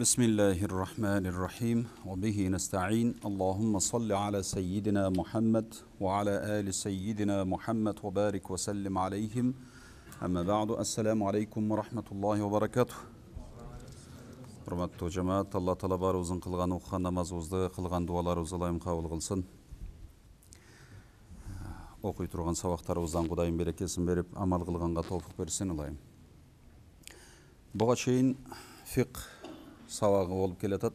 بسم الله الرحمن الرحيم وبه نستعين اللهم صل على سيدنا محمد وعلى آل سيدنا محمد وبارك وسلم عليهم أما بعد السلام عليكم ورحمة الله وبركاته Hürmetli cemaat, Allah Teala barımızın kılgan okuyan namazımızda, kılgan dualarımızı Allah'ım kabul kılsın. Okuy turgan sabaqlarımızdan Kudayım berekesin berip, amal kılganға tawfik bersin Allah'ım. Buğa çeyin fiqh sabaqı olup keletat.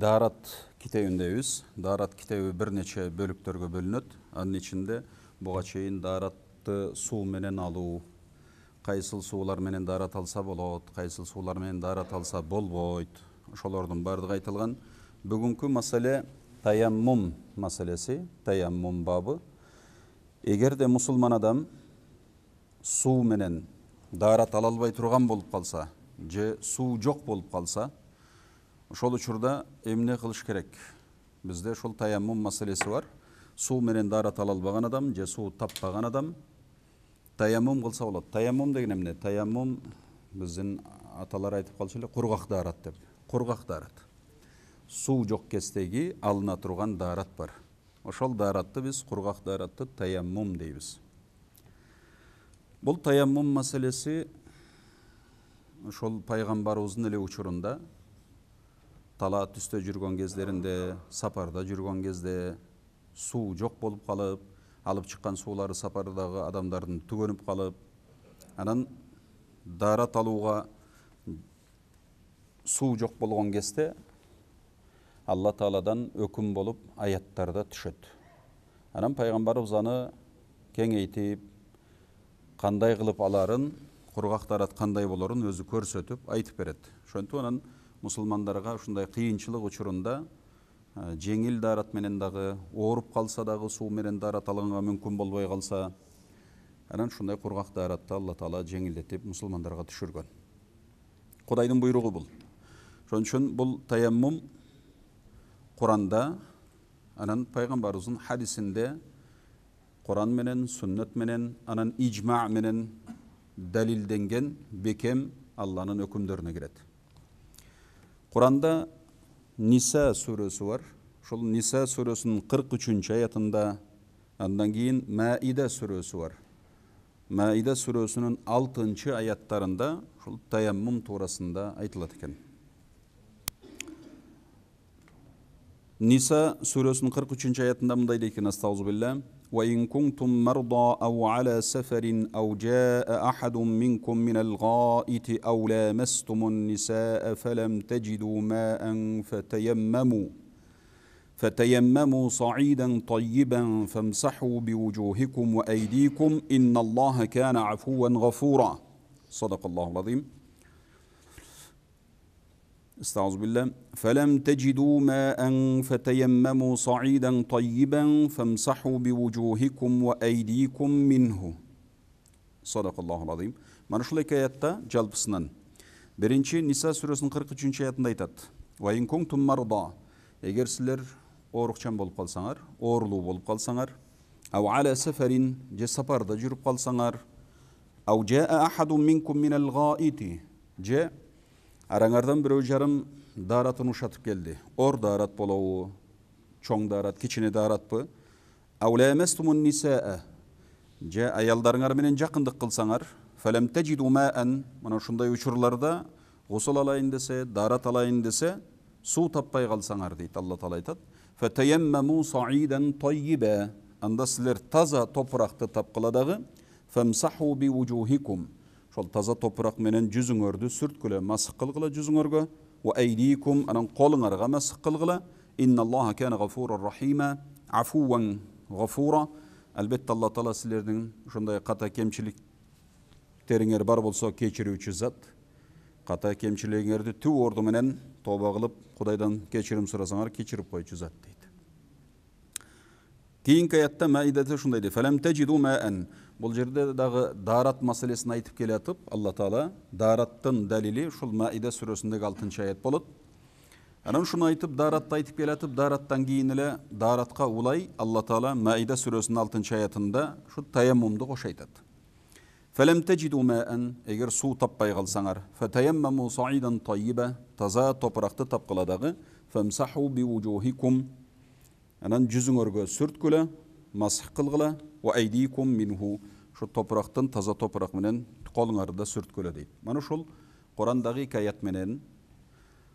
Darat kitebindeyiz. Darat kitebi bir neçe bölüklerge bölünöt. Anın içinde buğa çeyin daratты su menen aluu, qayсыл суулар менен дарат алса болот, qayсыл суулар менен дарат алса болбойт. Ошолордун бардыгы айтылган. Бүгүнкү маселе таяммум маселеси, таяммум бабы. Эгерде мусулман адам суу менен дарат ала албай турган болуп калса, же суу жок болуп калса, ошол учурда эмне кылыш керек? Бизде ошол таяммум маселеси бар. Суу менен дарат ала албаган адам же суу таппаган адам таяммум кылса болот. Таяммум деген эмне? Таяммум биздин аталар айтып калчу эле кургак дарат деп. Кургак дарат. Суу жок кездеги алына турган дарат бар. Ошол даратты биз кургак даратты таяммум дейбиз. Бул таяммум маселеси ошол пайгамбарыбыздын эле учурунда тала түстө жүргөн кездеринде, сапарда жүргөн кезде суу жок болуп калып, алып чыккан суулары сапардагы адамдардын түгөнүп калып, анан дарат алууга суу жок болгон кезде Алла Тааладан өкүм болуп аяттарда түшөт. Анан пайгамбарыбыз аны кеңейтип, кандай кылып аларын, кургак дарат кандай болорун өзү көрсөтүп айтып берет. Ошентип анан мусулмандарга ушундай кыйынчылык учурунда жеңил дарат менен дагы, ооруп калса дагы суу менен дарат алганга мүмкүн болбой калса, анан ушундай кургак даратты Алла Таала жеңилдетип мусулмандарга түшүргөн. Кудайдын буйругу бул. Ошон үчүн бул таяммум Куранда, анан пайгамбарыбыздын хадисинде Куран менен, сүннөт менен, анан ижма менен далилденген бекем Алланын өкүмдөрүнө кирет. Куранда Ниса сүрөсү бар. Ошол Ниса сүрөсүнүн 43 аятында, андан кийин Маида сүрөсү бар. Маида сүрөсүнүн 6 аяттарында ошол таяммум туурасында айтылат экен. Ниса сүрөсүнүн 43 аятында мындай дейт экен: Астагфирулла. وإن كنتم مرضى أو على سفر أو جاء أحد منكم من الغائط أو لامستم النساء فلم تجدوا ماء فتيمموا صعيدا طيبا فامسحوا بوجوهكم وأيديكم إن الله كان عفوا غفورا صدق الله العظيم. استعوذ بالله. فلم تجدوا ماء فتيمموا صعيدا طيبا فامسحوا بوجوهكم وأيديكم منه صدق الله العظيم. Mana ушул эки аятта жалпысынан биринчи Ниса сүрөсүнүн 43 аятында айтат: "Ва ин кунтум марда", эгер силер оорукчан болуп калсаңар, оорулуу болуп калсаңар, ау аля сафарин, же сапарда жүрүп калсаңар, ау жаа ахадун минкум минал гаити, же араңардан бирөө жарым даратын ушатып келди. Ор дарат болобу, чоң дарат, кичине даратпы? Ау ламастумун нисаа, же аялдарыңар менен жакындык кылсаңар, фалам таджиду маан, мына ушундай учурларда гусул алайын десе, дарат алайын десе, суу таппай калсаңар дейт Алла Таала айтат. Фатаяммаму саидан таййиба, анда силер таза топуракты тапкыла дагы, фамсаху би вужухикум, ошол таза топурак менен жүзүңөрдү сүрткүлө, масык кылгыла жүзүңөргө, ва айдикум, анан колуңарга масык кылгыла. Инналлаха кана гафурар рахима, афуан гафура. Албетте Алла Таала силердин ушундай ката кемчиликтериңер бар болсо кечирүүчү зат. Ката кемчилигиңерди түп орду менен тоба кылып, Кудайдан кечирим сурасаңар, кечирип койчу зат дейт. Кийинки аятта Маидада ушундай дейт: "Фалам таджиду маан". Бул жерде дагы дарат маселесин айтып келатып, Алла Таала дараттын далили ушул Маида сүрөсүндөгү 6 аят болот. Анан ушуну айтып, даратты айтып келатып, дараттан кийин эле даратка улай Алла Таала Маида сүрөсүнүн 6 аятында ушу таяммумду кош айтат. Фәлем тәҗиду маан, егер су таппай калсаңар, фатаяммаму саидан тайиба, таза топрақты тапкыладагы, фамсаху бивужухикум, анан жүзүңөргө сүрткүлө, масх кылгыла, ва айдикум минху, шу топрактын таза топрак менен колуңарды сүрткүлө дейт. Мана ушул Курандагы аят менен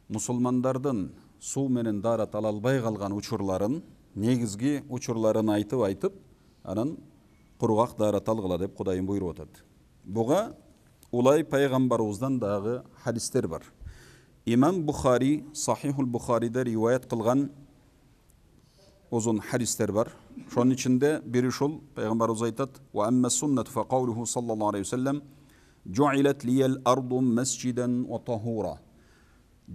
мусулмандардын суу менен дарат ала албай калган учурларын, негизги учурларын айтып, анан кургак дарат алгыла деп Кудайым буйруп атат. Буга улай пайгамбарыбыздан дагы хадистер бар. Имам Бухари Сахихул Бухарида риваят кылган uzun hadisler var. Şunun içinde biri şul, Peygamberimiz aytat: "Ve emme sünnetu fe kavluhu sallallahu aleyhi ve sellem, "Cu'ilet liyel ardu mesciden ve tahura."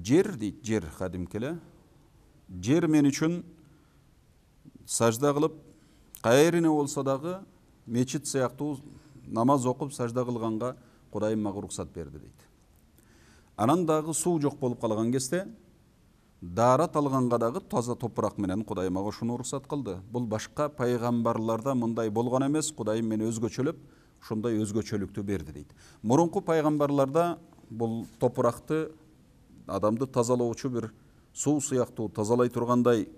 Cer deyt, cer hadimkele. Cer men üçün sajda kılıp, qayerine olsa dağı meçit siyaktı namaz okup sajda kılganga Kudayım mağa ruhsat berdi deyt. Anan dağı su жоқ болып қалған кезде дарат алганга дагы таза топурак менен Кудайым мага ушуну уруксат кылды. Бул башка пайгамбарларда мындай болгон эмес, Кудайым мени өзгөчөлөп, ушундай өзгөчөлүктү берди дейт. Мурунку пайгамбарларда бул топуракты адамды тазалоочу бир суу сыяктуу тазалай тургандай,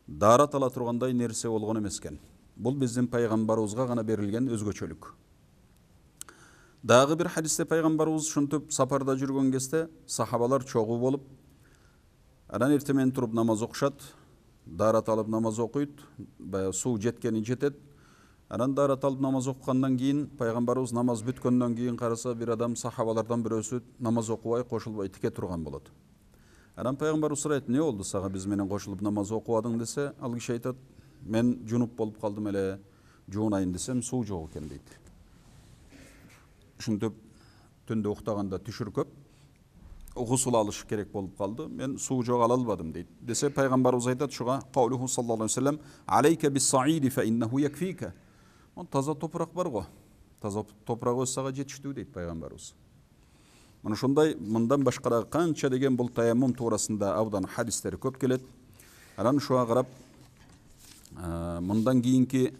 дарат ала тургандай нерсе болгон эмес экен. Бул биздин пайгамбарыбызга гана берилген өзгөчөлүк. Дагы бир хадисте пайгамбарыбыз ушинтип сапарда жүргөн кезде сахабалар чогуу болуп, анан эртемен туруп намаз окушат, дарат алып намаз окуйт, суу жеткени жетет. Анан дарат алып намаз окугандан кийин пайгамбарыбыз намаз бүткөндөн кийин караса бир адам сахабалардан бирөөсү намаз окубай, кошулбай тике турган болот. Анан пайгамбарыбыз сурайт: "Не болду сага биз менен кошулуп намаз окубадың?" десе, ал киши айтат: "Мен жунуп болуп калдым эле, жуунайын десем суу жок экен" дейт. Ушинтип түндө уктаганда түшүр көп, гусул алыш керек болуп калды. Мен суу жок ала албадым дейт. Десе пайгамбарыбыз айтат шуга: "Каулуху саллаллаху алейхи ва саллям, алейка бис-саиди фа иннаху якфика." Он таза топурак бар го. Таза топурак өз сага жетиштүү дейт пайгамбарыбыз. Мына ушундай мындан башка да канча деген бул таяммум туурасында абдан хадистер көп келет. Анан ушуга карап мындан кийинки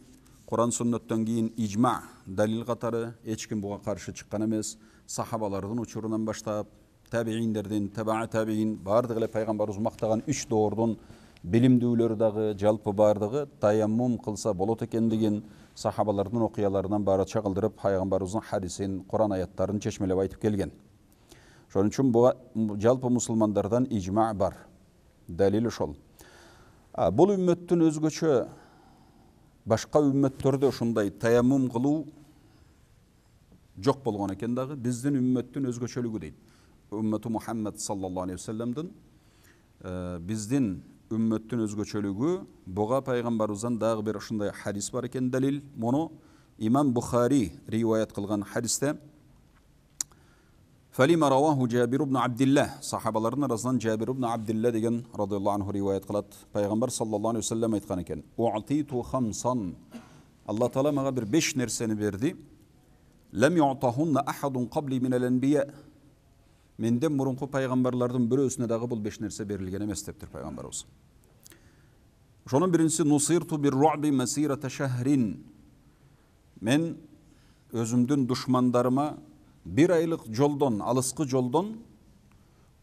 Куран сүннөттөн кийин ижма далил катары эч ким буга каршы чыккан эмес. Сахабалардын учурунан баштап табииндердин, табиин бардыгы эле пайгамбарыбыз мактаган 3 доордун билимдүүлөрү дагы жалпы бардыгы таяммум кылса болот экендигин сахабалардын окуяларынан барача кылдырып пайгамбарыбыздын хадисин, Куран аяттарын чечмелеп айтып келген. Шоның үчүн буга жалпы мусулмандардан ижма бар. Далил ошол. Бул үммөттүн өзгөчө башка үммөттөрдө ушундай таяммум кылуу жок болгон экен дагы, биздин үммөттүн өзгөчөлүгү дейт. Ümmeti Muhammed sallallahu aleyhi ve sellem'din bizdin ümmetin özgöçölügü buğa peygamberimizden dağı bir uşunday hadis var eken dalil. Bunu İmam Bukhari rivayet kılgan hadiste فَلِمَ رَوَاهُ جَابِرُ بْنُ عَبْدِ اللّٰهِ sahabaların arasından Cabir ibn Abdillah degen radıyallahu anhu rivayet kılat. Peygamber sallallahu aleyhi ve sellem aytkan eken u'titu khamsan, Allah Teala mağa bir 5 nerseni verdi. Lem yu'tahunna ahadun qabli minel enbiya. Menden murunku peygamberlerden birösüne dağı bul 5 nerse berilgen emes deptir peygamberimiz. Şonun birincisi nusirtu bir ru'bi mesirete şehrin. Men özümdün düşmanlarıma bir aylık joldan, alıskı joldan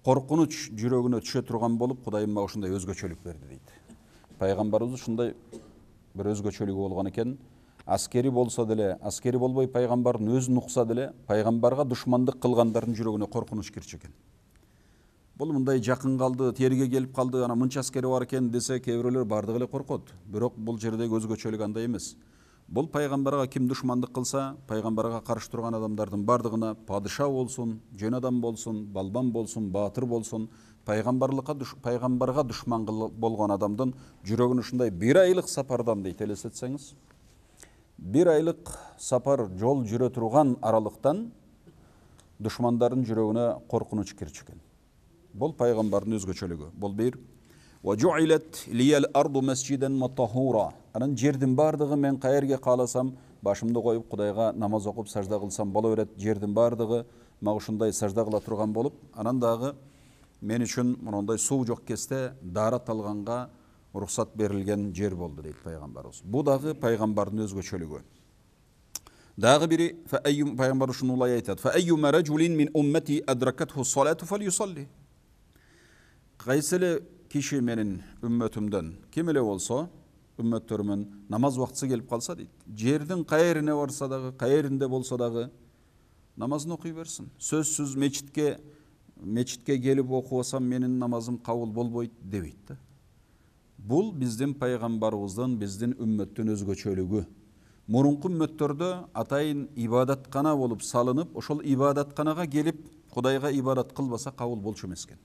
korkunuç jürögüne tüşe turgan bolup Kudayım mağa uşunday özgöçölük verdi deydi. Peygamberimiz uşunday bir özgöçölügü bolgan eken, askeri bolsa dele, askeri bolboy peygamberin özün uksa dele, peygamberga düşmandık kılganların jürögüne korkunuç kirчи экен. Бул мындай жакын калды, терге келип калды, ана мынча аскери бар экен десе, кейбиреулер бардыгы эле коркот. Бирок бул жердеги өзгөчөлүк андай эмес. Бул пайгамбарга ким душмандык кылса, пайгамбарга каршы турган адамдардын бардыгына, падыша болсун, жөн адам болсун, балбан болсун, баатыр болсун, пайгамбарга душман болгон адамдын жүрөгүн ушундай bir айлык сапардан дейт элестетсеңиз, bir айлык сапар жол жүрө турган аралыктан душмандардын жүрөгүнө коркунуч кирчи экен. Бул пайгамбардын өзгөчөлүгү. Бул бир. وَجُعِلَتْ لِيَ الْأَرْضُ مَسْجِدًا وَطَهُورًا. Анан жердин бардыгы мен каерге кааласам, башымды коюп Кудайга намаз окуп сажда кылсам боло берет. Жердин бардыгы мага ушундай сажда кыла турган болуп, анан дагы мен үчүн мындай суу жок кезде дарат алганга уруксат берилген жер болду дейт пайгамбарыбыз. Бу дагы пайгамбардын өзгөчөлүгү. Дагы бири пайгамбар ушунулай айтат: "Фа айюма раджулин мин уммати адrakathu as-salatu falyusalli." Кайсы эле киши менин үммөтүмдөн ким эле болсо, үммөттөрүмөн намаз убактысы келип калса дейт, жердин кайерине барса дагы, кайеринде болсо дагы намазын окуй берсин. Сөзсүз мечитке келип окубасам менин намазым кабыл болбойт дебейт да. Бул биздин пайгамбарыбыздын, биздин үммөттүн өзгөчөлүгү. Мурунку үммөттөрдө атайын ибадаткана болуп салынып, ошол ибадатканага келип Кудайга ибадат кылбаса кабыл болчу эмес экен.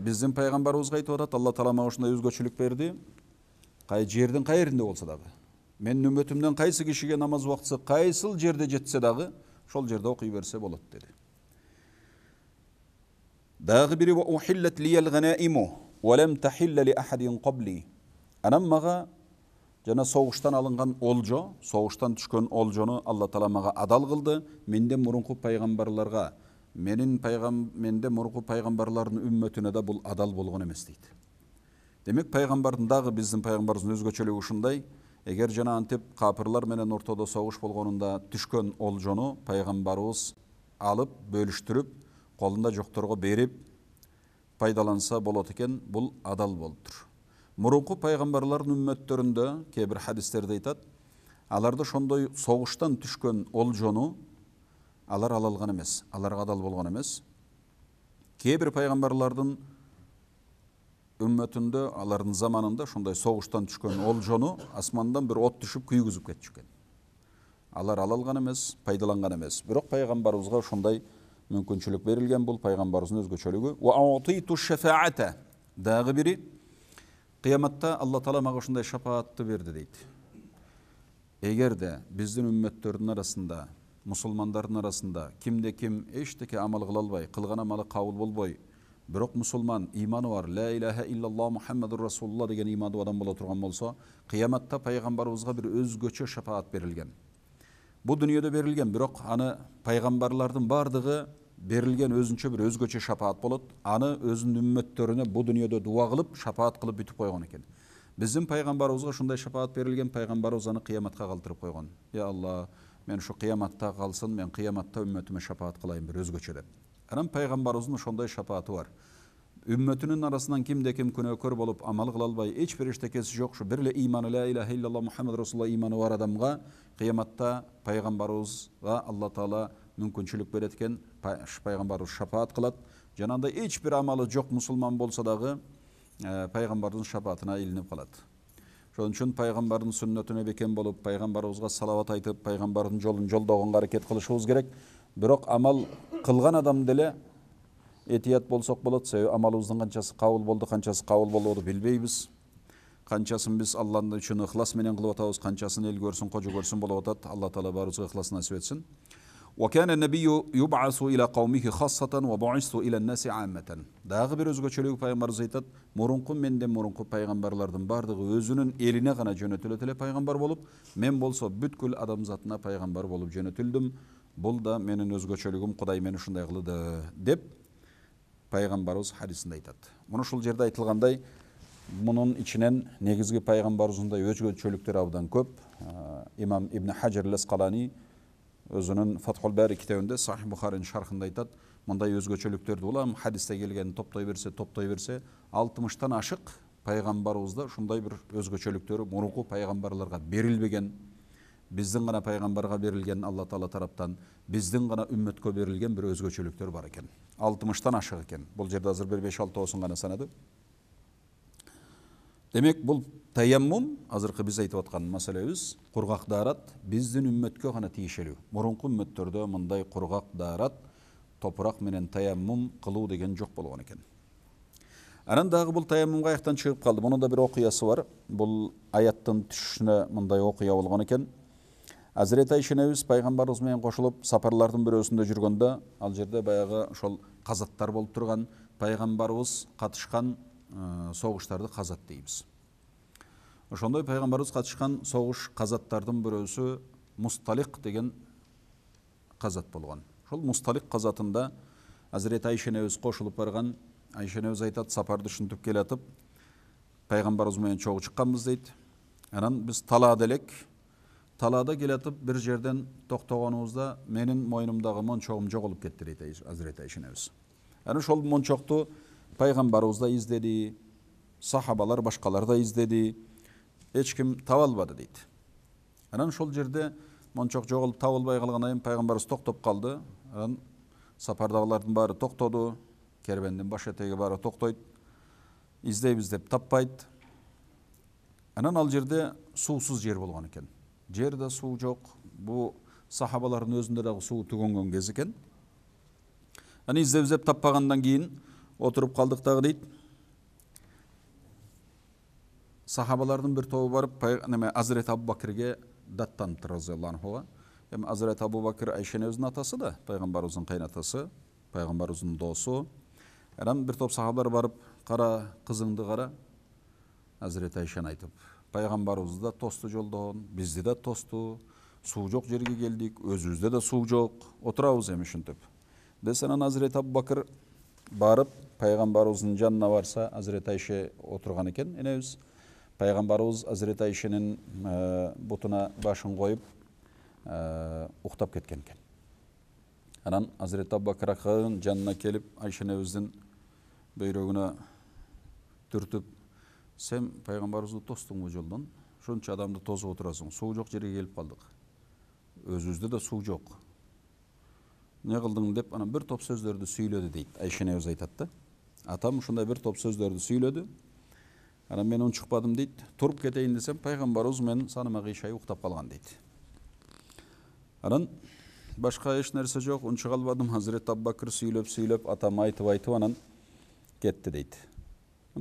Биздин пайгамбарыбызга айтып атат, Алла Таала мага ушундай өзгөчөлүк берди. Жердин кайеринде болсо дагы, менин үммөтүмдөн кайсы кишиге намаз убактысы кайсыл жерде жетсе дагы, ошол жерде окуй берсе болот деди. Дагы бири: "Ва ухиллат лиял ганаиму ва лам тахилла ли ахадин qabli." Анан мага жана согуштан алынган олжо, согуштан түшкөн олжону Алла Таала мага адал кылды. Менден мурунку пайгамбарларга, менден мурунку пайгамбарлардын үммөтүнө да бул адал болгон эмес дейт. Демек пайгамбардын дагы биздин пайгамбарыбыздын өзгөчөлүгү ушундай. Эгер жана антип капырлар менен ортодо согуш болгонунда түшкөн олжону пайгамбарыбыз алып, бөлүштүрүп, колунда жокторго берип пайдаланса болот экен, бул адал болуптур. Мурунку пайгамбарлардын үммөттөрүндө кээ бир хадистерде айтат, аларды ошондой согуштан түшкөн олжону алар ала алган эмес, аларга адал болгон эмес. Кээ бир пайгамбарлардын үммөтүндө, алардын заманында ошондой согуштан түшкөн олжону асмандан бир от түшүп күйгүзүп кетчү экен. Алар ала алган эмес, пайдаланган эмес. Бирок пайгамбарыбызга ошондой мүмкүнчүлүк берилген, бул пайгамбарыбыздын өзгөчөлүгү. Ва аутиту шафаата. Дагы бири: кыяматта Алла Таала мага ушундай шафаатты берди дейт. Эгерде биздин үммөттөрдүн арасында, мусулмандардын арасында кимде ким эчтеке амал кыла албай, кылган амалы кабыл болбой, бирок мусулман, иманы бар, ла илаха иллаллах Мухаммадур Расулуллах деген имандуу адам боло турган болсо, кыяматта пайгамбарыбызга бир өзгөчө шафаат берилген. Бу дүйнөдө берилген, бирок аны пайгамбарлардын бардыгы берилген өзүнчө бир өзгөчө шафаат болот. Аны өзүнүн үммөттөрүнө бу дүйнөдө дуа кылып, шафаат кылып бүтүп койгон экен. Биздин пайгамбарыбызга ушундай шафаат берилген, пайгамбарыбыз аны кыяматка калтырып койгон. Я Алла, мен ушу кыяматта калсын, мен кыяматта үммөтүмө шафаат кылайын бир өзгөчө деп. Анан пайгамбарыбыздын ошондой шафааты бар. Үммөтүнүн арасынан кимде ким күнөөкөр болуп, амал кыла албай, эч бир эчтекеси жок, ушу бир эле иманы ла илаха иллаллах Мухаммад Расулуллах иманы бар адамга кыяматта пайгамбарыбызга Алла Таала мүмкүнчүлүк берет экен, пайгамбарыбыз шафаат кылат. Жанагындай эч бир амалы жок мусулман болсо дагы пайгамбардын шафаатына илинип калат. Ошон үчүн пайгамбардын сүннөтүнө бекем болуп, пайгамбарыбызга салават айтып, пайгамбардын жолун жолдогонго аракет кылышыбыз керек. Бирок амал кылган адам деле этият болсок болот, себеби амалыбыздын канчасы кабыл болду, канчасы кабыл болбоду билбейбиз. Канчасын биз Алланын үчүн ыхлас менен кылып атабыз, канчасын эл көрсүн, кожо көрсүн болуп атат. Алла Таала баарыбызга ыхлас насип этсин. وكان النبي يبعث إلى قومه خاصة وبعثت إلى الناس عامة. Дагы бир өзгөчөлүгү пайгамбарыбыз айтат, мурунку менден мурунку пайгамбарлардын бардыгы өзүнүн элине гана жөнөтүлөт эле пайгамбар болуп, мен болсо бүткүл адамзатына пайгамбар болуп жөнөтүлдүм. Бул да менин өзгөчөлүгүм, Кудай мени ушундай кылды деп пайгамбарыбыз хадисинде айтат. Муну ушул жерде айтылгандай, мунун ичинен негизги пайгамбарыбыздай өзгөчөлүктөр абдан көп. Имам Ибн Хаджар ал-Асқалани өзүнүн Фатхул Бари китебинде Сахих Бухаринин шархында айтат, мындай өзгөчөлүктөрдү улам хадисте келген топтой берсе, 60тан ашык пайгамбарыбызда ушундай бир өзгөчөлүктөрү мурунку пайгамбарларга берилбеген, биздин гана пайгамбарга берилген Алла Таала тараптан, биздин гана үммөткө берилген бир өзгөчөлүктөр бар экен. 60тан ашык экен. Бул жерде азыр бир 5-6 гана санады. Демек бул таяммум, азыркы биз айтып аткан маселебиз, кургак даарат биздин үммөткө гана тиешелүү. Мурунку үммөттөрдө мындай кургак даарат, топурак менен таяммум кылуу деген жок болгон экен. Анан дагы бул таяммумга аяктан чыгып калды. Мунун да бир окуясы бар. Бул аяттын түшүшүнө мындай окуя болгон экен. Азирет Айша энебиз пайгамбарыбыз менен кошулуп сапарлардын бирөөсүндө жүргөндө, ал жерде баягы ошол казаттар болуп турган, пайгамбарыбыз катышкан согуштарды казат дейбиз. Ошондой пайгамбарыбыз катышкан согуш казаттардын бирөөсү Мусталик деген казат болгон. Ошол Мусталик казатында Азирет Айша энебиз кошулуп барган. Айша энебиз айтат, сапарды ушинтип келатып, пайгамбарыбыз менен чогуу чыкканбыз дейт. Анан биз талаада элек talada keletip bir жерден токтогонубузда менин мойнумдагы мончогум жоголуп кетти дейт Азирети Айша энебиз. Анан ошол мончокту пайгамбарыбыз да издеди, сахабалар башкалар да издеди, эч ким таба албады дейт. Анан ошол жерде мончок жоголуп табылбай калгандан кийин пайгамбарыбыз токтоп калды. Анан сапардагылардын баары токтоду, кербендин баш этеги баары токтойт. Издейбиз деп таппайт. Анан ал жерде суусуз жер болгон экен. Жерде суу жок. Бу сахабалардын өзүндө дагы суу түгөнгөн кез экен. Аны издеп таппагандан кийин отуруп калдык дагы дейт. Сахабалардын бир тобу барып Азирет Абу Бакирге даттаныптыр разияллаху анхуга. Эми Азирет Абу Бакир Айша энебиздин атасы да, пайгамбарыбыздын кайнатасы, пайгамбарыбыздын досу. Анан бир топ сахабалар барып, кара кызыңды кара, Азирет Айшаны айтып, пайгамбарыбыз да тосту жолдон, бизди да тосту, суу жок жерге келдик, өзүбүздө да суу жок, отурабыз эми ушинтип. Десе анан Азирет Абу Бакир барып, пайгамбарыбыздын жанына барса, Азирет Айша отурган экен энебиз. Пайгамбарыбыз Азирет Айшанын бутуна башын коюп, уктап кеткен экен. Анан Азирет Абу Бакирдин жанына келип, Айша энебиздин бөйрөгүнө түртүп, сен пайгамбарыбызды тостуңбу жолдон, ушунча адамды тосуп отурасың, суу жок жерге келип калдык. Өзүбүздө да суу жок. Не кылдың деп, анан бир топ сөздөрдү сүйлөдү дейт. Айша энебиз айтат да. Атам ушундай бир топ сөздөрдү сүйлөдү. Анан мен унчукпадым дейт. Туруп кетейин десем, пайгамбарыбыз мен саныма кыйшай уктап калган дейт. Анан башка эч нерсе жок, унчук албадым. Азирет Абу Бакир сүйлөп, атам айтып, анан кетти дейт.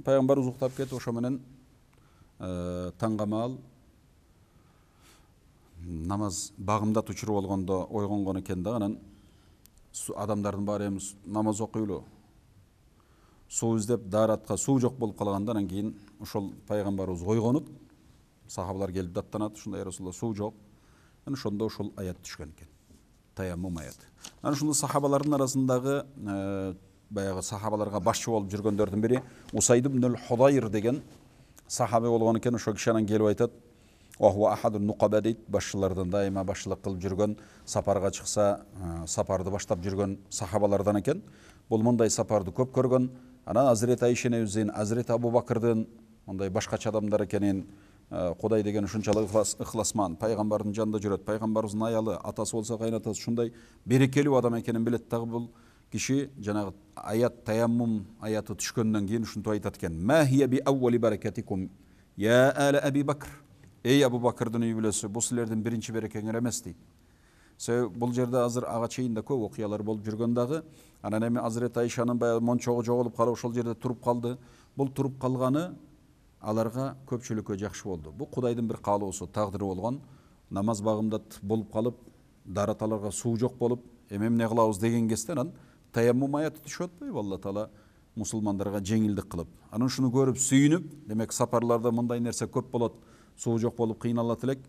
Пайгамбарыбыз уктап кетип, ошо менен таңгамаал намаз багымдат учуру болгондо ойгонгон экен да, анан адамдардын баары эми намаз окуйлу. Суу издеп daarатка суу жок болуп калганда, анан кийин ошол пайгамбарыбыз ойгонуп, сахабалар келип даттанат, ушундай Расулулла суу жок. Анан ошондо ошол аят түшкөн экен. Таяммум аяты. Анан ушул сахабалардын арасындагы баягы сахабаларга башчы болуп жүргөндөрдүн бири Усайд ибн Худайр деген сахаби болгон экен. Ошол киши анан келип айтат, "Ва ахадун нуқаба" дейт, башчылардан дайыма башчылык кылып жүргөн, сапарга чыкса, сапарды баштап жүргөн сахабалардан экен. Бул мындай сапарды көп көргөн. Анан Азирет Айша энебиздин, Азирет Абу Бакирдин мындай башкача адамдар экенин, Кудай деген ушунчалык ыхласман, пайгамбардын жанында жүрөт, пайгамбарыбыздын аялы, атасы болсо кайнатасы ушундай берекелүү адам экенин билет дагы бул киши жанагы аят таяммум аяты түшкөндөн кийин ушинтип айтат экен. Ма хия би аввали баракатикум я ала Аби Бакр. Эй Абу Бакырдын үй бүлөсү, бул силердин биринчи берекеңер эмес дейт. Бул жерде азыр ага чейин да көп окуялар болуп жүргөн дагы. Анан эми Азирет Айшанын баягы мончогу жоголуп калып ошол жерде туруп калды. Бул туруп калганы аларга көпчүлүккө жакшы болду. Бул Кудайдын бир каалоосу, тагдыры болгон. Намаз багымдат болуп калып, дараталарга суу жок болуп, эмне кылабыз деген кезде анан таяммум аяты түшүп атпайбы Алла Таала мусулмандарга жеңилдик кылып. Анан ушуну көрүп сүйүнүп, демек сапарларда мындай нерсе көп болот, суу жок болуп кыйналат элек.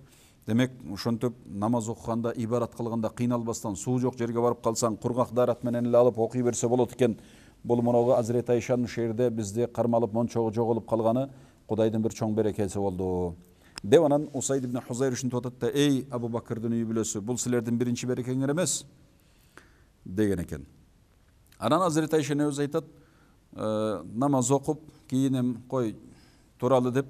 Демек ошентип намаз окуганда, ибарат кылганда кыйналбастан суу жок жерге барып калсаң, кургак дарат менен эле алып окуй берсе болот экен. Бул мынагы Азирет Айшанын ушул жерде бизди кармалып мончогу жоголуп калганы Кудайдын бир чоң берекеси болду. Деп анан Усайд ибн Хузайр ушинтип атат да, эй Абу Бакырдын үй бүлөсү, бул силердин биринчи берекеңер эмес деген экен. Анан Азирет Айша энебиз айтат, намаз окуп, кийин кой туралы деп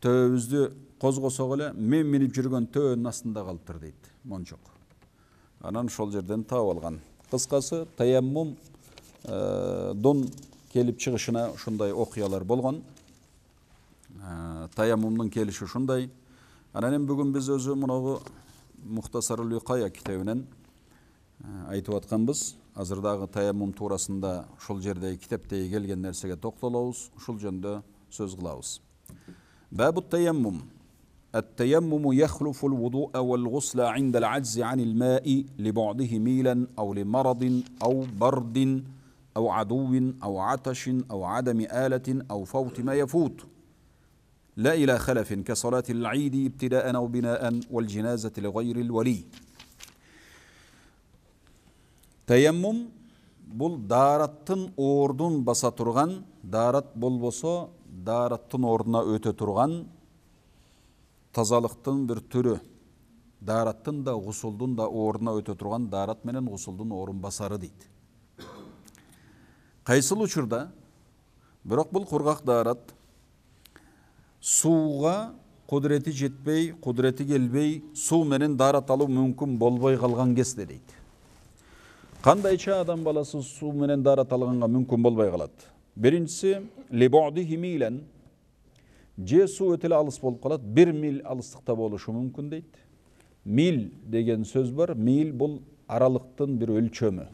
төбүбүздү козгосок эле мен минип жүргөн төөнүн астында калыптыр дейт мончок. Анан ошол жерден таап алган. Кыскасы таяммум дон келип чыгышына ушундай окуялар болгон. Таяммумдун келиши ушундай. Анан эми бүгүн биз өзү мынагы Мухтасарул Викая китебинен айтып атканбыз. Азырдагы таяммум туурасында ушул жердеги китептеги келген нерсеге токтолобуз, ушул жөндө сөз кылабыз. Бабу таяммум. التيمم يخلف الوضوء والغسل عند العجز عن الماء لبعده ميلا أو لمرض أو برد أو عدو أو عطش أو عدم آلة أو فوت ما يفوت لا إلى خلف كصلاة العيد ابتداء أو بناء والجنازة لغير الولي. Tayammum bul daarаттын ордун баса турган, daarat болбосо daarаттын ордуна өтө турган тазалыктын бир түрү. Дараттын да гусулдун да ордуна өтө турган дарат менен гусулдун орун басары дейт. Кайсыл учурда бирок бул кургак дарат сууга кудурети жетпей, кудурети келбей, суу менен дарат алуу мүмкүн болбой калган кезде дейт. Кандайча адам баласы суу менен дарат алганга мүмкүн болбой калат? Биринчиси либу'дихи милен, же суу өтө эле алыс болуп калат, 1 миль алыстыкта болушу мүмкүн дейт. Миль деген сөз бар. Миль бул аралыктын бир өлчөмү.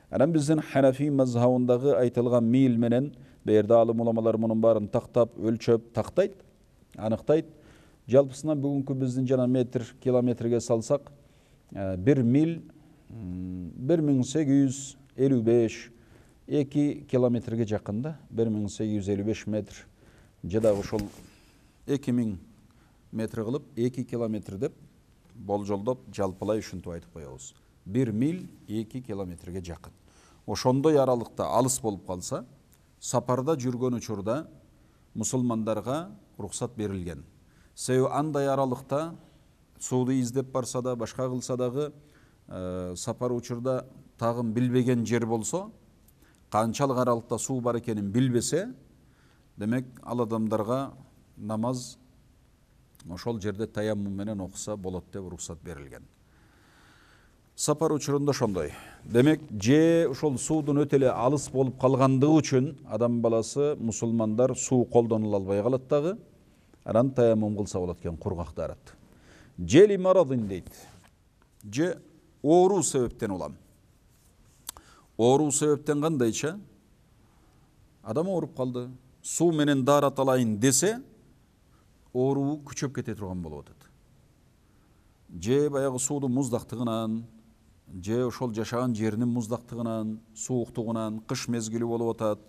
Анан биздин Ханафи мазхабындагы айтылган миль менен берде алым уламалар мунун баарын тактап, өлчөп тактайт, аныктайт. Жалпысынан бүгүнкү биздин жана метр, километрге салсак, 1 миль 1855 2 километрге жакында, 1855 метр. Жадагы ошол 2000 метр кылып, 2 километр деп болжолдоп жалпылай ушинтип айтып коебуз. 1 миль 2 километрге жакын. Ошондой аралыкта алыс болуп калса, сапарда жүргөн учурда мусулмандарга уруксат берилген. Себеби андай аралыкта сууду издеп барса да, башка кылса дагы сапар учурда тагын билбеген жер болсо, канчалык аралыкта суу бар экенин билбесе, демек ал адамдарга намаз ошол жерде таяммум менен окуса болот деп уруксат берилген. Сапар учурунда ошондой. Демек же ошол суудун өтө эле алыс болуп калгандыгы үчүн адам баласы мусулмандар суу колдонула албай калат дагы, анан таяммум кылса болот экен кургак дарат. Жели марадын дейт. Же оору себептен улам. Оору себептен кандайча? Адам ооруп калды, суу менен дарат алайын десе, ооруу күчөп кете турган болуп атат. Же баягы суудун муздактыгынан, же ошол жашаган жеринин муздактыгынан, сууктугунан, кыш мезгили болуп атат.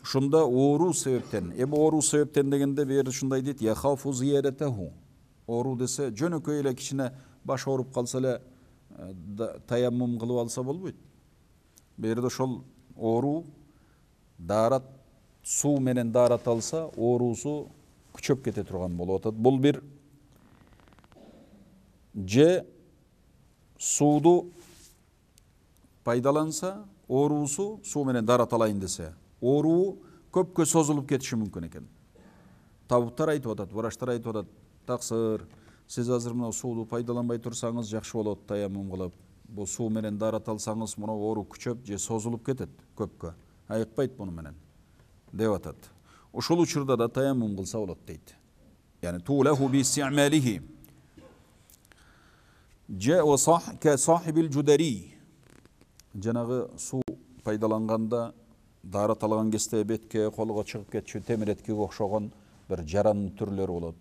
Ушунда оору себептен, оору себептен дегенде бери ушундай дейт, яхафу зиядатаху. Оору десе, жөнөкөй эле кичине баш ооруп калса эле таяммум кылып алса болбойт. Берде ошол оору дарат, суу менен дарат алса, оорусу күчөп кете турган болуп атат. Бул бир же сууду пайдаланса, оорусу суу менен дарат алайын десе, ооруу көпкө созулуп кетиши мүмкүн экен. Табыптар айтып атат, врачтар айтып атат, таксыр, сиз азыр мына сууду пайдаланбай турсаңыз жакшы болот таяммум кылып. Бул суу менен дарат алсаңыз мына оору күчөп же созулуп кетет көпкө. Айыкпайт буну менен деп атат. Ошол учурда да таяммум кылса болот дейт. Yani tulahu bi isti'malihi. Ja'a ka sahibil judari. Жанагы суу пайдаланганда дарат алган кезде бетке, колго чыгып кетчү темиреткеге окшогон бир жаранын түрлөрү болот.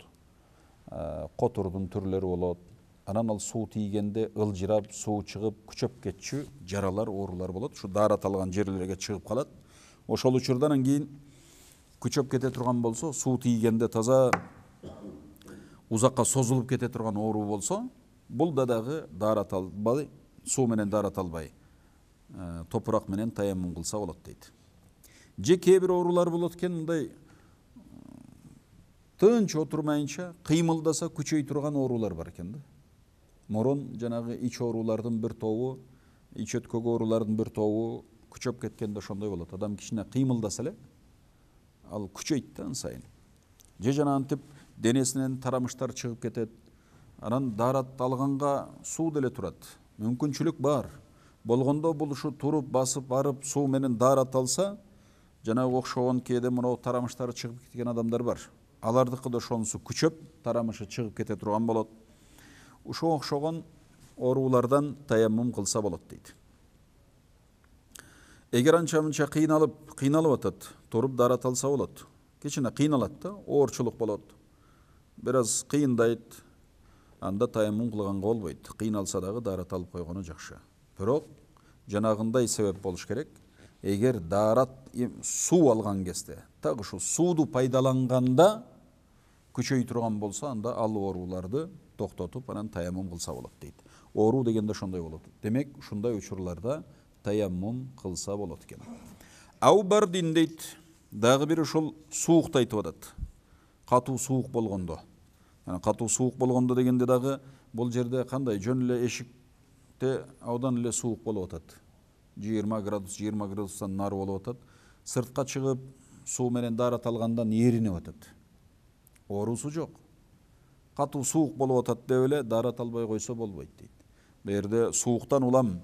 Котурдун түрлөрү болот. Анан ал суу тийгенде ылжырап, суу чыгып, күчөп кетчү жаралар, оорулар болот. Ушу дарат алган жерлерге чыгып калат. Ошол учурдан кийин күчөп кете турган болсо, суу тийгенде таза узакка созулуп кете турган оору болсо, бул дагы дарат албай, суу менен дарат албай, топурак менен таяммум кылса болот дейт. Же кээ бир оорулар болот экен, мындай тынч отурмайынча кыймылдаса күчөй турган оорулар бар экен да. Мурун жанагы ич оорулардын бир тобу, ич өткөк оорулардын бир тобу күчөп кеткенде ошондой болот. Адам кичине кыймылдаса эле ал күчөйт да сайын. Же жанагынтип денесинен тарамыштар чыгып кетет. Анан дарат алганга суу деле турат. Мүмкүнчүлүк бар. Болгондо бул ушу туруп басып барып суу менен дарат алса, жанагы окшогон кээде мына тарамыштары чыгып кеткен адамдар бар. Алардыкы да ошонусу күчөп, тарамышы чыгып кете турган болот. Ушо окшогон оорулардан таяммум кылса болот дейт. Эгер анча-мынча кыйналып атат, туруп дарат алса болот. Кичине кыйналат да, оорчулук болот. Бир аз кыйындайт, анда таяммум кылганга болбойт. Кыйналса дагы дарат алып койгону жакшы. Бирок жанагындай себеп болуш керек. Эгер дарат суу алган кезде, так ушу сууду пайдаланганда күчөй турган болсо, анда ал ооруларды токтотуп, анан таяммум кылса болот дейт. Оору дегенде ошондой болот. Демек, ушундай учурларда таяммум кылса болот экен. Ау бардин дейт, дагы бир ушул суукту айтып атат. Катуу суук болгондо. Катуу суук болгондо дегенде дагы бул жерде кандай жөн эле эшикте аудан эле суук болуп атат. 20 градус 20 градустан нары болуп атат. Сыртка чыгып суу менен даарат алгандан эринип атат. Оорусу жок. Катуу суук болуп атат деп эле даарат албай койсо болбойт дейт. Бу жерде сууктан улам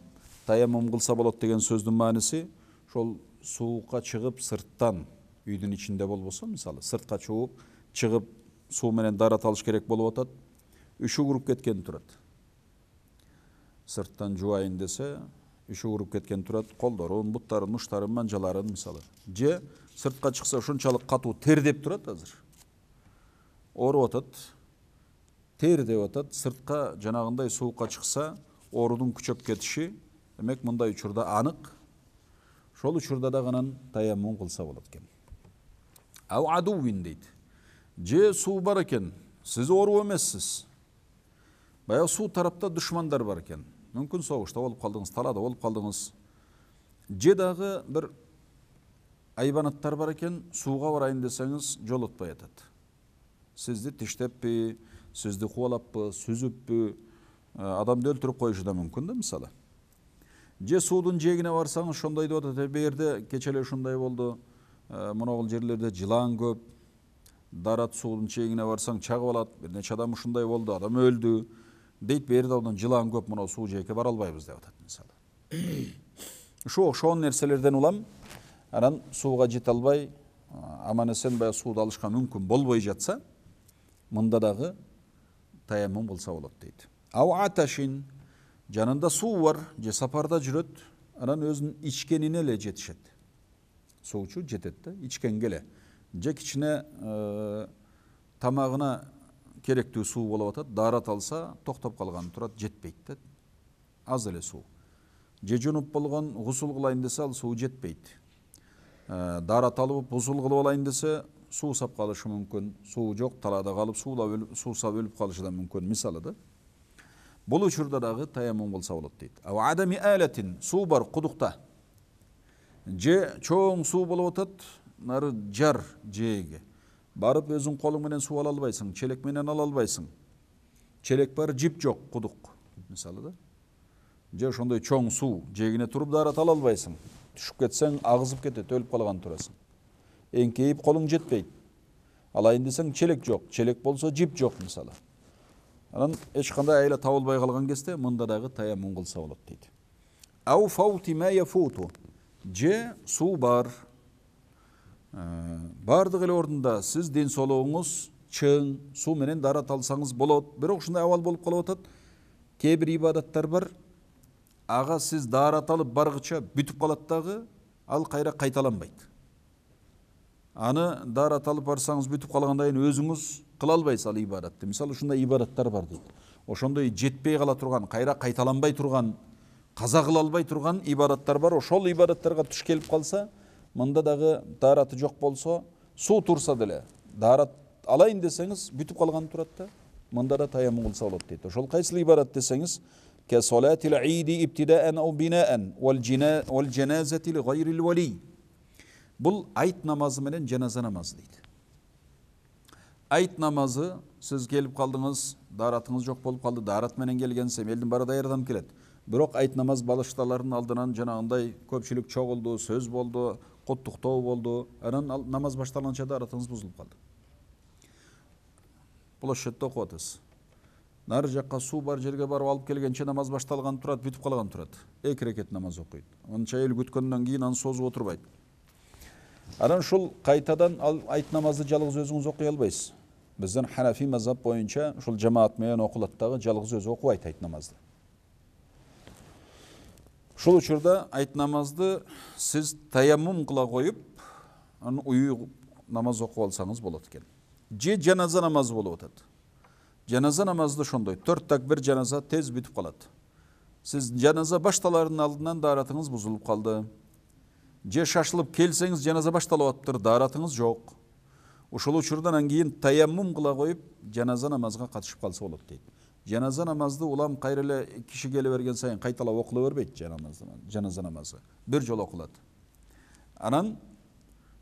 таяммум кылса болот деген сөздүн мааниси ошол суукка чыгып сырттан үйдүн ичинде болбосо, мисалы сыртка чыгып суу менен даарат алыш керек болуп атат. Үшү куруп кеткен турат. Сырттан жуайын десе, үшү куруп кеткен турат. Колдорун, буттарын, уштарын, манжаларын мисалы. Же сыртка чыкса ушунчалык катуу тердеп турат азыр. Ооруп атат. Тердеп атат. Сыртка жанагындай суукка чыкса, оорудун күчөп кетиши, демек мындай учурда анык. Ошол учурда да гана таяммум кылса болот экен. Ау адувин дейт. Же суу бар экен, сиз ооруп эмессиз. Баягы суу тарапта душмандар бар экен. Мүмкүн согушта болуп калдыңыз, талаада болуп калдыңыз. Же дагы бир айбанаттар бар экен, сууга барайын десеңиз жолотпой атат. Сизди тиштеппи, сизди кубалаппы, сүзүппү, адамды өлтүрүп коюшу да мүмкүн да мисалы. Же суудун жээгине барсаңыз ошондой деп атат. Бу жерде кече эле ушундай болду. Моногул жерлерде жылаан көп. Дарат суудун чегине барсаң чагып алат. Бир нече адам ушундай болду, адам өлдү. Дейт, бу жерде одан жылаан көп, мына суу жээкке бара албайбыз деп атат мисалы. Ошол нерселерден улам анан сууга жете албай, аман эсен баягы сууду алышка мүмкүн болбой жатса, мында дагы таяммум кылса болот дейт. Ау аташин, жанында суу бар, же сапарда жүрөт, анан өзүнүн ичкенине эле жетишет. Суучу жетет да, ичкенге эле. Же кичине тамагына керектүү суу болуп атат, даарат алса токтоп калган турат, жетпейт да. Аз эле суу. Же жунуп болгон, гусул кылайын десе ал суу жетпейт. Даарат алып гусул кылып алайын десе суу сап калышы мүмкүн. Суу жок, талаада калып суусап өлүп калышы да мүмкүн мисалы да. Бул учурда дагы таяммум кылса болот дейт. Ау адами алатин, суу бар кудукта. Же чоң суу болуп атат, нары жар жээге. Барып өзүң колуң менен суу ала албайсың, челек менен ала албайсың. Челек бар, жип жок, кудук мисалы да. Же ошондой чоң суу жээгине туруп даарат ала албайсың. Түшүп кетсең агызып кетет, өлүп калган турасың. Эңкейип колуң жетпейт. Алайын десең челек жок, челек болсо жип жок мисалы. Анан эч кандай айла табылбай калган кезде мында дагы таяммум кылса болот дейт. Ау фаути ма яфуту. Же суу бар. Бардык эле ордунда сиз ден соолугуңуз чың, суу менен даарат алсаңыз болот. Бирок ушундай абал болуп калып атат. Кээ бир ибадаттар бар. Ага сиз даарат алып баргыча бүтүп калат дагы, ал кайра кайталанбайт. Аны даарат алып барсаңыз бүтүп калгандан кийин өзүңүз кыла албайсыз ал ибадатты. Мисалы ушундай ибадаттар бар дейт. Ошондой жетпей кала турган, кайра кайталанбай турган, каза кыла албай турган ибадаттар бар. Ошол ибадаттарга туш келип калса, мында дагы даараты жок болсо, суу турса деле, даарат алайын десеңиз бүтүп калган турат да, мында да таяммум кылса болот дейт. Ошол кайсыл ибадат десеңиз, ке салатил иди ибтидаан ау бинаан вал жаназати ли гайрил вали. Бул айт намазы менен жаназа намазы дейт. Айт намазы, сиз келип калдыңыз, дааратыңыз жок болуп калды, даарат менен келгенсем элдин баары даярданып келет. Бирок айт намаз балышталардын алдынан жанагындай көпчүлүк чогулду, сөз болду, куттуктоо болду. Анан намаз башталганча дааратыңыз бузулуп калды. Площадьте окуп атасыз. Нары жакка суу бар жерге барып алып келгенче намаз башталган турат, бүтүп калган турат. 2 рекет намаз окуйт. Анча эл күткөндөн кийин аны созуп отурбайт. Анан ушул кайтадан айт намазды жалгыз өзүңүз окуй албайсыз. Бизден Ханафи мазхаб боюнча ушул жамаат менен окулат дагы, жалгыз өзү окубайт айт намазды. Ушул учурда айт намазды сиз таяммум кыла коюп, аны уюп намаз окуп алсаңыз болот экен. Же жаназа намазы болуп атат. Жаназа намазды ошондой 4 такбир жаназа тез бүтүп калат. Сиз жаназа башталарынын алдынан дааратыңыз бузулуп калды. Же шашылып келсеңиз жаназа башталып атыптыр, дааратыңыз жок. Ушул учурдан кийин таяммум кыла коюп жаназа намазга катышып калса болот дейт. Жаназа намазды улам кайра эле киши келе берген сайын кайталап окула бербейт жаназа намазы. Бир жолу окулат. Анан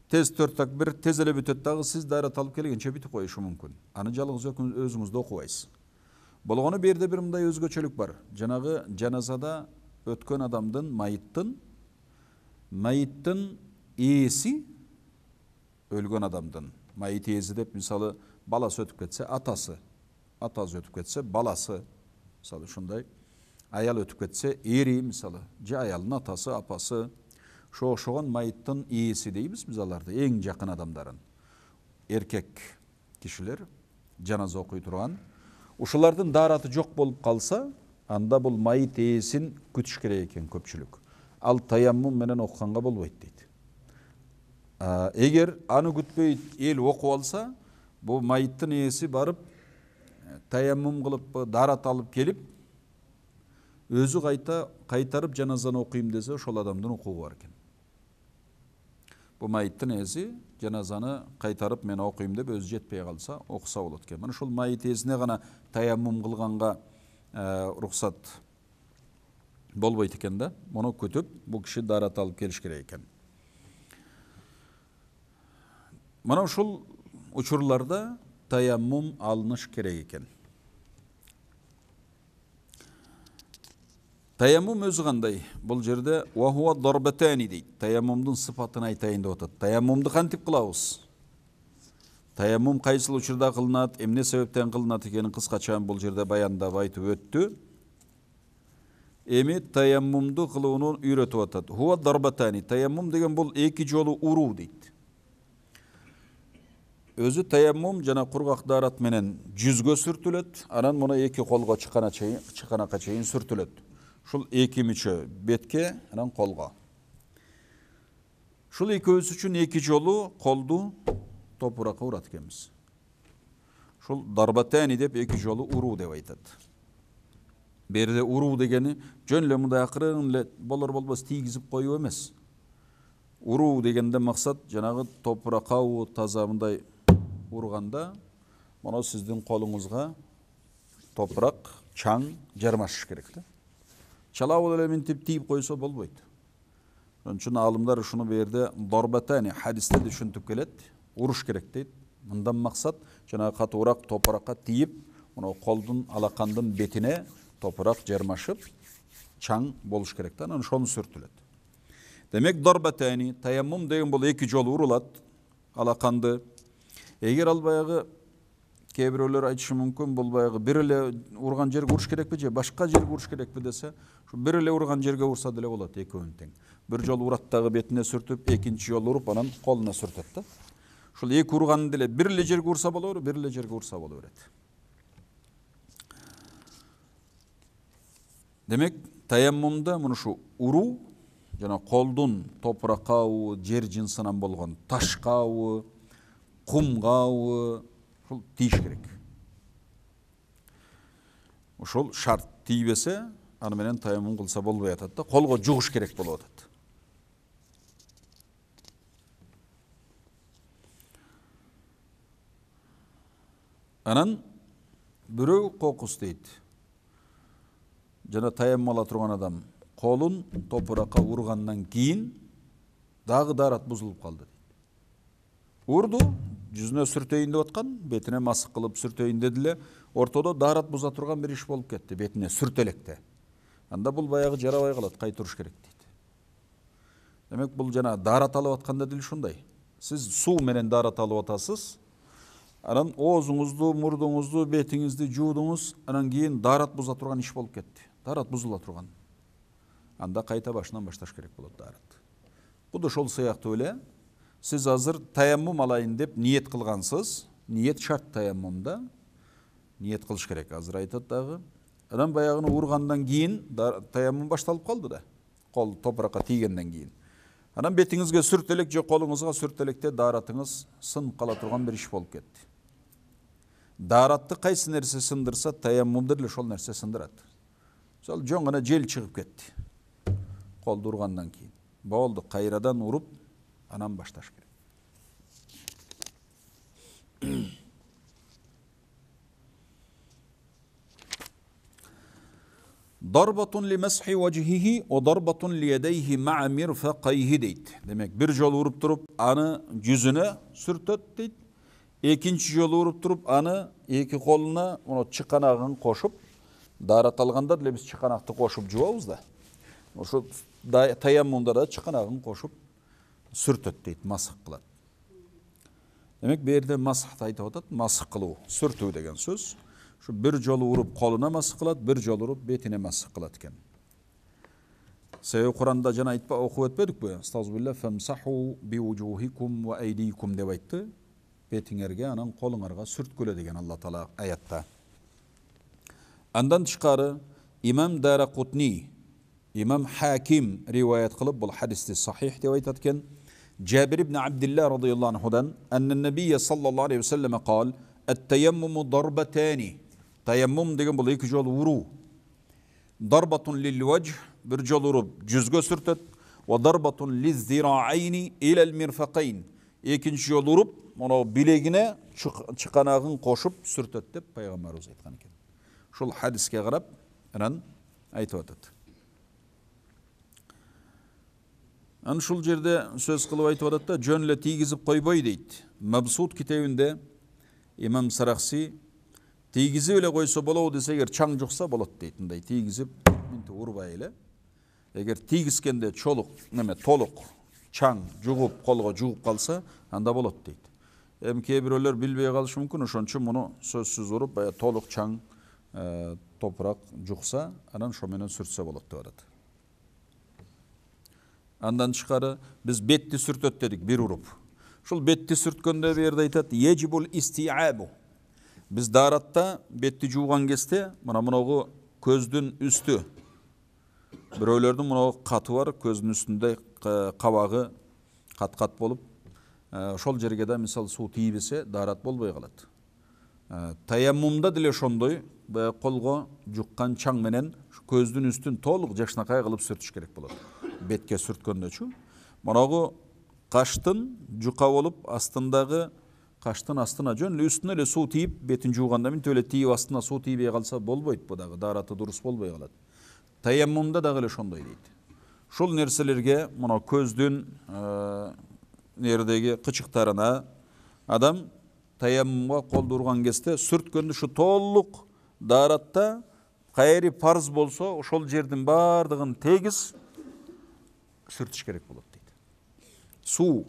Tez 4 takbir tez ele бүтөт дагы сиз дарат алып келгенче бүтүп коюшу мүмкүн. Аны жалгыз өзүңүз окубайсыз. Болгону берде бир мындай өзгөчөлүк бар. Жанагы жаназада өткөн адамдын майыттын ээси өлгөн адамдын майыт ээси деп мисалы баласы өтүп кетсе атасы өтүп кетсе баласы мисалы ушундай аял өтүп кетсе эри мисалы же аялдын атасы апасы ошогон майыттын ээси дейбиз биз аларды эң жакын адамдарын эркек кишилер жаназа окуй турган ушулардын даараты жок болуп калса анда бул майыт ээсин күтүш керек экен көпчүлүк ал таяммум менен окуганга болбойт дейт. Эгер аны күтпөй эл окуп алса бул майыттын ээси барып таяммум кылып даарат алып келип өзү кайтарып жаназаны окуйм десе ошол адамдын укугу бар экен. Бул майыттын ээси жаназаны кайтарып мен окуйм деп өзү жетпей калса окуса болот экен. Мына ушул майыт ээсине гана таяммум кылганга уруксат болбойт экен да. Муну күтүп бул киши даарат алып келиш керек экен. Мына ушул учурларда таяммум алыныш керек экен. Таяммум өзү кандай? Бул жерде вахуа дарбатани дейт. Таяммумдун сыпатын айтайын деп атат. Таяммумду кантип кылабыз? Таяммум кайсыл учурда кылынат, эмне себептен кылынат экенин кыскача бул жерде баяндап айтып өттү. Эми таяммумду кылууну үйрөтүп атат. Хуа дарбатани. Таяммум деген бул эки жолу уруу дейт. Өзү таяммум жана кургак даарат менен жүзгө сүртүлөт, анан муну эки колго чыканакка чейин сүртүлөт. Шул эки мүчө бетке, анан колго. Шул экөөбүз үчүн эки жолу колду топуракка урат экенбиз. Шул дарбатани деп эки жолу уруу деп айтат. Берде уруу дегени жөн эле мындай акырын эле болор болбос тийгизип коюу эмес. Уруу дегенде максат жанагы топуракка таза мындай урганда, мына сиздин колуңузга топурак, чаң жармашыш керек да. Чалабыл эле минтип тийип койсо болбойт. Ошон үчүн алымдар ушуну берде дарбатани хадисте түшүнтүп келет. Уруш керек дейт. Мындан максат жанагы катуураак топуракка тийип, мына колдун алакандын бетине топурак жармашып, чаң болуш керек да. Анан ошону сүртүлөт. Демек дарбатани таяммум деген бул эки жолу урулат алаканды. Эгер ал баягы кээ бирөөлөр айтышы мүмкүн бул баягы бир эле урган жерге уруш керекпи же башка жерге уруш керекпи десе, ушу бир эле урган жерге урса деле болот экөөнүн тең. Бир жолу урат дагы бетине сүртүп, экинчи жолу уруп анан колуна сүртөт да. Ушул эки урганды деле бир эле жерге урса боло берет, бир эле жерге урса боло берет. Демек таяммумда муну ушу уруу жана колдун топуракка жер жынсынан болгон ташка кумга ушул тийиш керек. Ушул шарт тийбесе, аны менен таяммум кылса болбой атат да, колго жугуш керек болуп атат. Анан бирөө кокус дейт. Жана таяммум ала турган адам колун топуракка ургандан кийин дагы даарат бузулуп калды дейт. Урду, жүзүнө сүртөйүн деп аткан, бетине масык кылып сүртөйүн деди эле, ортодо даарат буза турган бир иш болуп кетти, бетине сүртөлекте. Анда бул баягы жарабай калат, кайтырыш керек дейт. Демек бул жана даарат алып атканда деле ушундай. Сиз суу менен даарат алып атасыз, анан оозуңузду, мурдуңузду, бетиңизди жуудуңуз, анан кийин даарат буза турган иш болуп кетти. Даарат бузула турган. Анда кайта башынан башташ керек болот даарат. Бул ошол сыяктуу эле. Сиз азыр таяммум алайын деп ниет кылгансыз, ниет шарт таяммумда. Ниет кылыш керек. Азыр айтат дагы. Анан баягыны ургандан кийин таяммум башталып калды да. Кол топуракка тийгенден кийин. Анан бетиңизге сүртелек же колуңузга сүртелекте дааратыңыз сынып кала турган бир иш болуп кетти. Дааратты кайсы нерсе сындырса, таяммумду деле ошол нерсе сындырат. Мисалы, жөн гана жел чыгып кетти. Колду ургандан кийин. Болду, кайрадан уруп, анан башташ керек. Darbatun li meshi wajhihi o darbatun li yedeyhi ma'a mirfaqayhi deydi. Demek bir jol urup turup anı yüzüne sürtöt deydi. Ekinci jol urup turup anı iki koluna onu çıkanağın koşup darat alganda dile biz çıkanaktı koşup jubabız da. Şu tayammumda da çıkanağın koşup sürtöt deydi, masık kılat. Demek bir yerde masık aytıp atat, masık kılуу, sürtүү деген söz. Şu bir jol urup koluna masık kılat, bir jol urup betine masık kılat eken. Sebebi Kur'an'da jana aytpa okup etmedik bu. Estağfirullah femsahu bi wujuhikum ve eydikum dep aytты. Betiңерге анан колуңарга сүрткүлө деген Allah Taala ayatта. Andan çıkarı İmam Daraqutni, İmam Hakim rivayet kılıp bu hadisde sahih dep aytatken Cabir ibn Abdullah radıyallahu anhudan enne Nebiye sallallahu aleyhi ve selleme kal et-teyemmumu darbetani. Teyemmum degen bu iki jol vuru. Darbatun lil vecih bir jol urup yüzgö sürtet ve darbatun liz zira'ayni ila'l mirfaqayn. İkinci jol urup onu bilegine çıkanağın koşup sürtet dep Peygamberimiz aytkan eken. Şol hadiske qarap anan aytıp atat. An şul jerde söz kılıp aytıp atat da jönle tiygizip koyboy deydi. Mabsut kitabında İmam Saraxsi tiygizip ele koysa bolou dese eger çaң joksa bolot deydi. Mындай tiygizip minti urbay ele. Eger tiygizkende çoluk neme toluk çaң jugup kolgo jugup kalsa anda bolot deydi. Hem kebiröler bilbey kalışı mümkün oşon üçün muну sözsüz urup baya toluk çaң toprak juksa anan şo menen sürtse bolot dep atat. Andan çıkarı biz betti sürtöt dedik bir urup. Şul betti sürtkönde bir yerde aytat yecibul isti'abu. Biz daratta betti juğan keste mına közdün üstü. Biröylerdin mına katı var közdün üstünde kabağı kat bolup şol jerge de misal su tiyibese darat bolbay kalat. Tayammumda dile şondoy kolgo jukkan çaң menen közdün üstün toluk jaşnakay kılıp sürtüş gerek bolot. Betke sürtköndeçü. Manağı kaştın juka olup astındağı kaştın astına jön üstüne ele su tiyip betin juğanda min töle tiyip astına su tiyip kalsa bolboyt bu dağı daratı durus bolboy kalat. Tayammumda da ele şondoy deydi. Şol nerselerge mana közdün neredegi kıçıktarına adam tayammumga kol durgan keste sürtkönde şu tolluk daratta kayri farz bolsa ошол жердин бардыгын tegiz sürtüş gerek bolot deydi. Su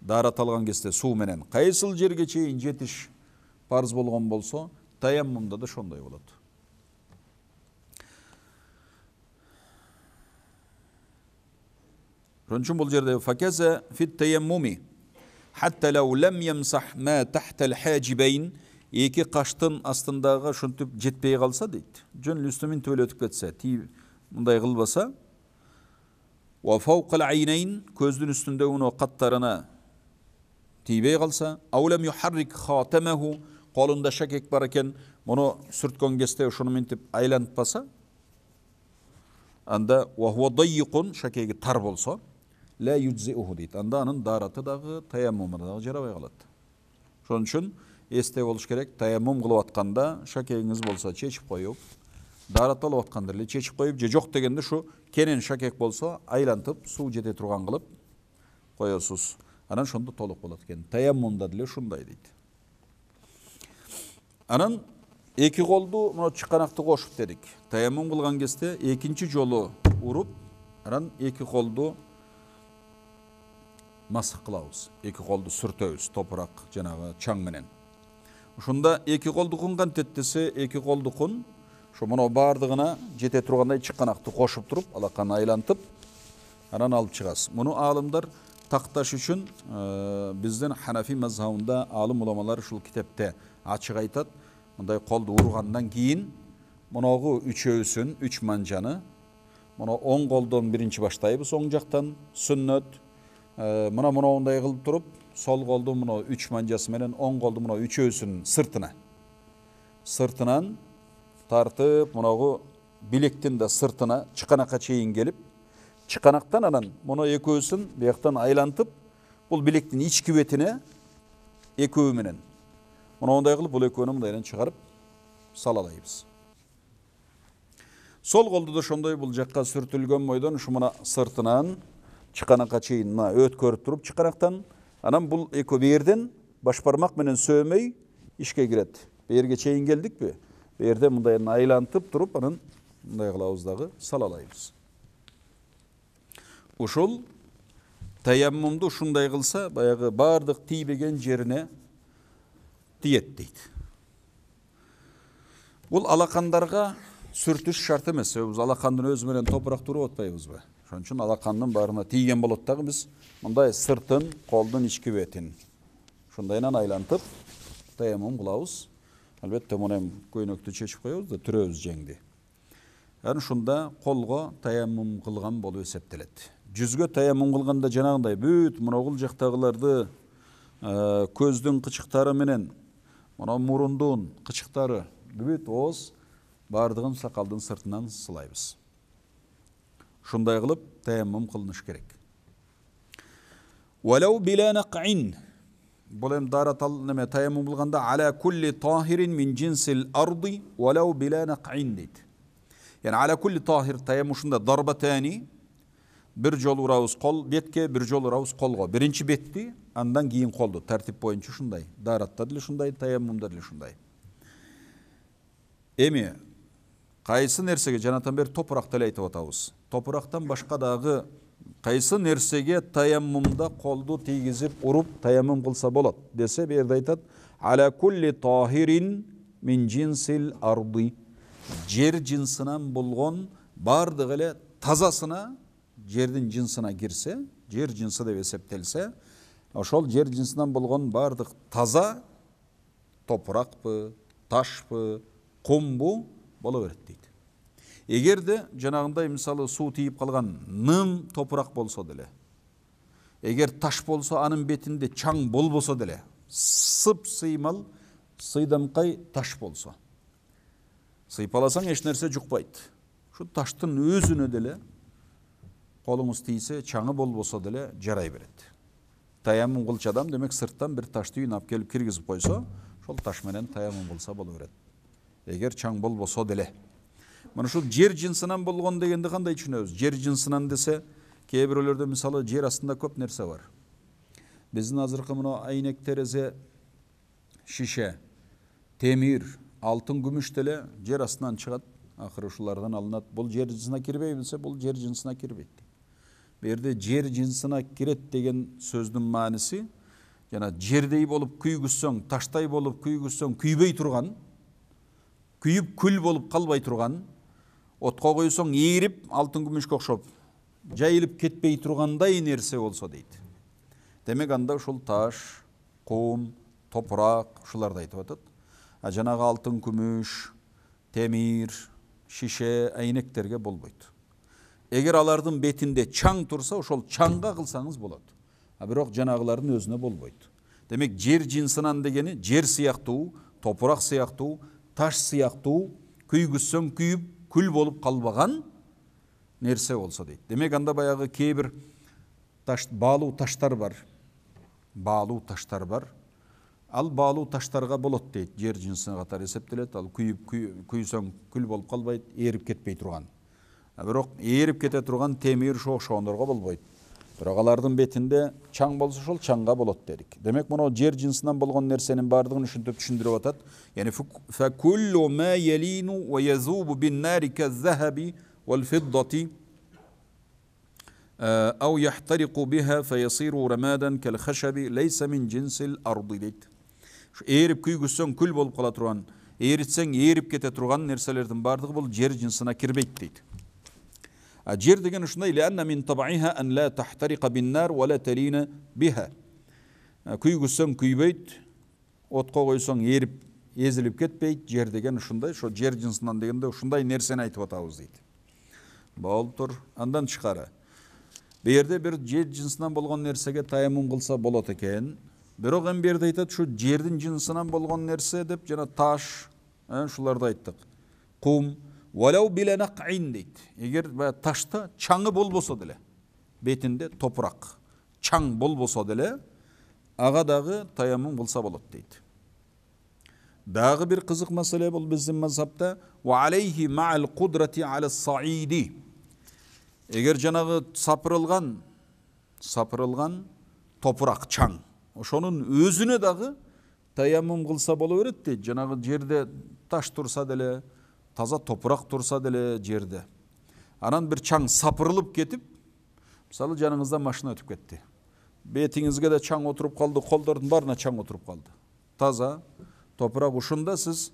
darat algan keste su menen kayсыл жерге чейин жetiş farz болгон bolsa tayammumda da şondoy bolot. Ronçun bol jerde fakaza fit tayammumi hatta law lam yamsah ma tahta al-hajibayn iki kaştın astındağı şuntup jetpey kalsa deydi. Jön üstümin töle ötüp ketse, bunday kılbasa ve fawqal aynayn közdün üstünde onu kattarına tiybey kalsa aw lam yuharrik khatamahu kolunda şakek barken bunu sürtkön keste şunu mintip aylanıpasa anda ve huwa dayyiqun şakegi tar bolsa la yujzi'uhu deydi. Anda anın daratı dağı tayammumuna dağı jarabay kalat. Şonun üçün esте болуш керек, tayammum kılıp atkanda şakeğiniz bolsa çeçip koyup, darat alıp atkanda ele çeçip koyup, je jok degende şu kenen şakek bolsa aylantıp su jete turgan kılıp koyosuz. Anan şonda toluk bolat eken. Tayammumda dile şunday deydi. Anan iki koldu mına çıkanaktı koşup dedik. Tayammum kılgan keste ekinci jolu urup, anan iki koldu masık kılabız. İki koldu sürtöbüz, toprak janağı çaң menen. Şunda iki koldukun kantettesi, iki koldukun şu mına bardığına jete turganday çıkanaktı koşup durup, alakan aylantıp, anan alıp çıgas. Bunu alımlar taktaş üçün bizden Hanafi mezhabında alım ulamalar şul kitapte açık aytat. Bunday koldu urgandan keyin munağı üçöğüsün, üç mancanı, mına 10 koldan birinci başlayıbız oң jaktan sünnet. Mına onday kılıp durup, sol koldu mına 3 mancası menen 10 koldu mına üçöğüsün sırtına. Sırtынан tartıp mınağı bilektin de sırtına çıkanaka çeyin gelip, çıkanaktan anan mına ekөөsün beyaktan aylantıp, bul bilektin iç küvetine eköö menen. Mına onday kılıp bul eköönü mındaydan çıkarıp salalayız. Сол қолды да ошондой бул жакка сүртүлгөн бойдон ушу мына сыртынан чыканакка чейин мына өткөрүп туруп чыканактан, анан бул эки берден баш бармак менен сөөмөй ишке кирет. Берге чейин келдикпи? Берде мындай айлантып туруп, анан мындай кылабыз дагы салалайбыз. Ушул таяммумду ушундай кылса, баягы бардык тийбеген жерине тиет дейт. Бул алакандарга сүртүш шарт эмес. Біз алакандын өзү менен топурак туруп атпайбызбы? Ошон үчүн алакандын баарына тийген болот дагы биз мындай сыртын, колдун ички бетин ушундайынан айлантып таяммум кылабыз. Албетте муну көйнөктү чечип коебуз да түрөбүз жеңди. Анан ушунда колго таяммум кылган болуп эсептелет. Жүзгө таяммум кылганда жанагындай бүт мына бул жактагыларды көздүн кычыктары менен мына мурундун кычыктары бүт ооз бардығын сақалдың сыртынан сылайбыз. Шундай кылып таяммум кылыныш керек. Валау била нақин. Бұл эми даратал неме таяммум кылганда аля кулли тахирин мин джинсил арди валау била нақин дейт. Yani ala kulli tahir tayammушунда дарбатани bir жол урабыз кол бетке, bir жол урабыз колго. Биринчи бетти, андан кийин колду. Тартип боюнча ушундай. Даратта деле ушундай, таяммумда деле ушундай. Эми кайсы нерсеге жанатан бери топуракты эле айтып атабыз. Топурактан башка дагы кайсы нерсеге таяммумда колду тийгизип уруп таяммум кылса болот десе, бу жерде айтат аля кулли тахирин мин джинсил арди. Жер жинсынан болгон бардык эле тазасына, жердин жинсына кирсе, жер жинсы деп эсептелсе, ошол жер жинсынан болгон бардык таза топуракпы, ташпы, кумбу боло берет дейт. Эгерде жанагындай мисалы суу тийип калган ным топурак болсо деле, эгер таш болсо анын бетинде чаң болбосо деле, сып сыймал сыйдамкай таш болсо, сыйпаласаң эч нерсе жукпайт. Шу таштын өзүнө деле колуңуз тийсе, чаңы болбосо деле жарай берет. Таяммум кылчу адам демек сырттан бир ташты үйүнө келип киргизип койсо, ошол таш менен таяммум кылса боло берет. Эгер чаң болбосо деле. Мына ушул жер жинсынан болгон дегенди кандай түшүнөбүз? Жер жинсынан десе, кээ бирөөлөрдө мисалы жер астында көп нерсе бар. Биздин азыркы мына айнек, терезе, шише, темир, алтын, күмүш деле жер астынан чыгат. Акыры ушулардан алынат. Бул жер жинсына кирбей билсе, бул жер жинсына кирбейт. Бу жерде жер жинсына кирет деген сөздүн мааниси, жана жердей болуп күйгүзсөң, таштай болуп күйгүзсөң, күйбөй турган, күйүп күл болуп калбай турган, отко койсоң ээрип, алтын күмүшкө окшоп жайылып кетпей тургандай нерсе болсо дейт. Демек анда ушул таш, кум, топурак ушуларды айтып атат. А жанагы алтын, күмүш, темир, шише, айнектерге болбойт. Эгер алардын бетинде чаң турса, ошол чаңга кылсаңыз болот. А бирок жанагылардын өзүнө болбойт. Демек жер жинсынан дегени жер сыяктуу, топурак сыяктуу, таш сыяктуу, күйгүзсөң күйүп күл болуп калбаган нерсе болсо дейт. Демек анда баягы кээ бир баалуу таштар бар. Баалуу таштар бар. Ал баалуу таштарга болот дейт. Жер жинсine катары эсептелет. Ал күйсөң күл болуп калбайт, ээрип кетпей турган. Бирок ээрип кете турган темир ошондорго болбойт. Бирок алардын бетинде чаң болсо ошол чаңга болот дедик. Демек мына жер жинсинен болгон нерсенин бардыгын ушинтип түшүндүрүп атат. Yani فكل ما يلين ويذوب بالنار كالذهب والفضة أو يحترق بها فيصير رمادا كالخشب ليس من جنس الأرض deyt. Ээрip күйгүзсөң күл болуп кала турган, ээритсең ээрип кете турган нерселердин бардыгы бул жер жинсина кирбейт дейт. Жер деген ушундай لأن من طبعها أن لا تحترق بالنار ولا تلين بها. Күйгүзсөң күйбөйт, отко койсоң ээрип ezilip ketpeyt. Жер деген ушундай, ошо жер жинсинен дегенде ушундай нерсени айтып атабыз дейт. Болуп тур. Андан тышкары бу жерде бир жер жинсинен болгон нерсеге таяммум кылса болот экен. Бирок эми бу жерде айтат ушу жердин жинсинен болгон нерсе деп жана таш, ушуларды айттык. Кум, валау била нақин дейт. Эгер ташта чаңы болбосо деле, бетинде топурак, чаң болбосо деле, ага дагы таяммум кылса болот дейт. Дағы bir қызық мәселе бұл біздің мазхабта. Ва алейхи мa'al qudrati ala saidi. Егер жаңағы сапырылған топырақ, чаң, ошонун өзүнө дагы таяммум кылса боло берет дейт. Жанагы жерде таш турса деле, таза топурак турса деле жерде. Анан bir чаң сапырылып кетип, мисалы жаныңызда машина өтүп кетти. Бетиңизге де чаң отуруп калды, колдордун баарына чаң отуруп калды. Таза топурак, ушунда сиз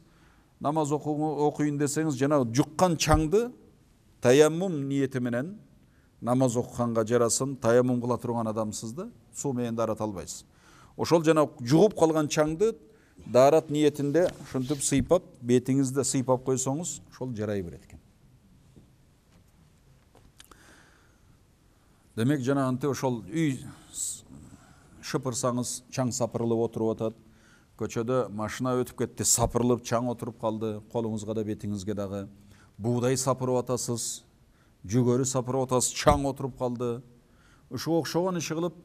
намаз окуйын десеңиз, жанагы жуккан чаңды таяммум ниети менен намаз окуганга жарасын, таяммум кыла турган адамсыз да, суу менен дарата албайсыз. Ошол жана жугуп калган чаңды дарат ниетинде ушинтип сыйпап, бетиңизди сыйпап койсоңуз, ошол жарай берет экен. Демек жанагынтип ошол үй шыпырсаңыз, чаң сапырылып отуруп атат. Көчөдө машина өтүп кетти, сапырылып чаң отуруп калды, колуңузга да бетиңизге дагы. Буудай сапырып атасыз, жүгөрү сапырып атасыз, чаң отуруп калды. Ушуга окшогон иш кылып,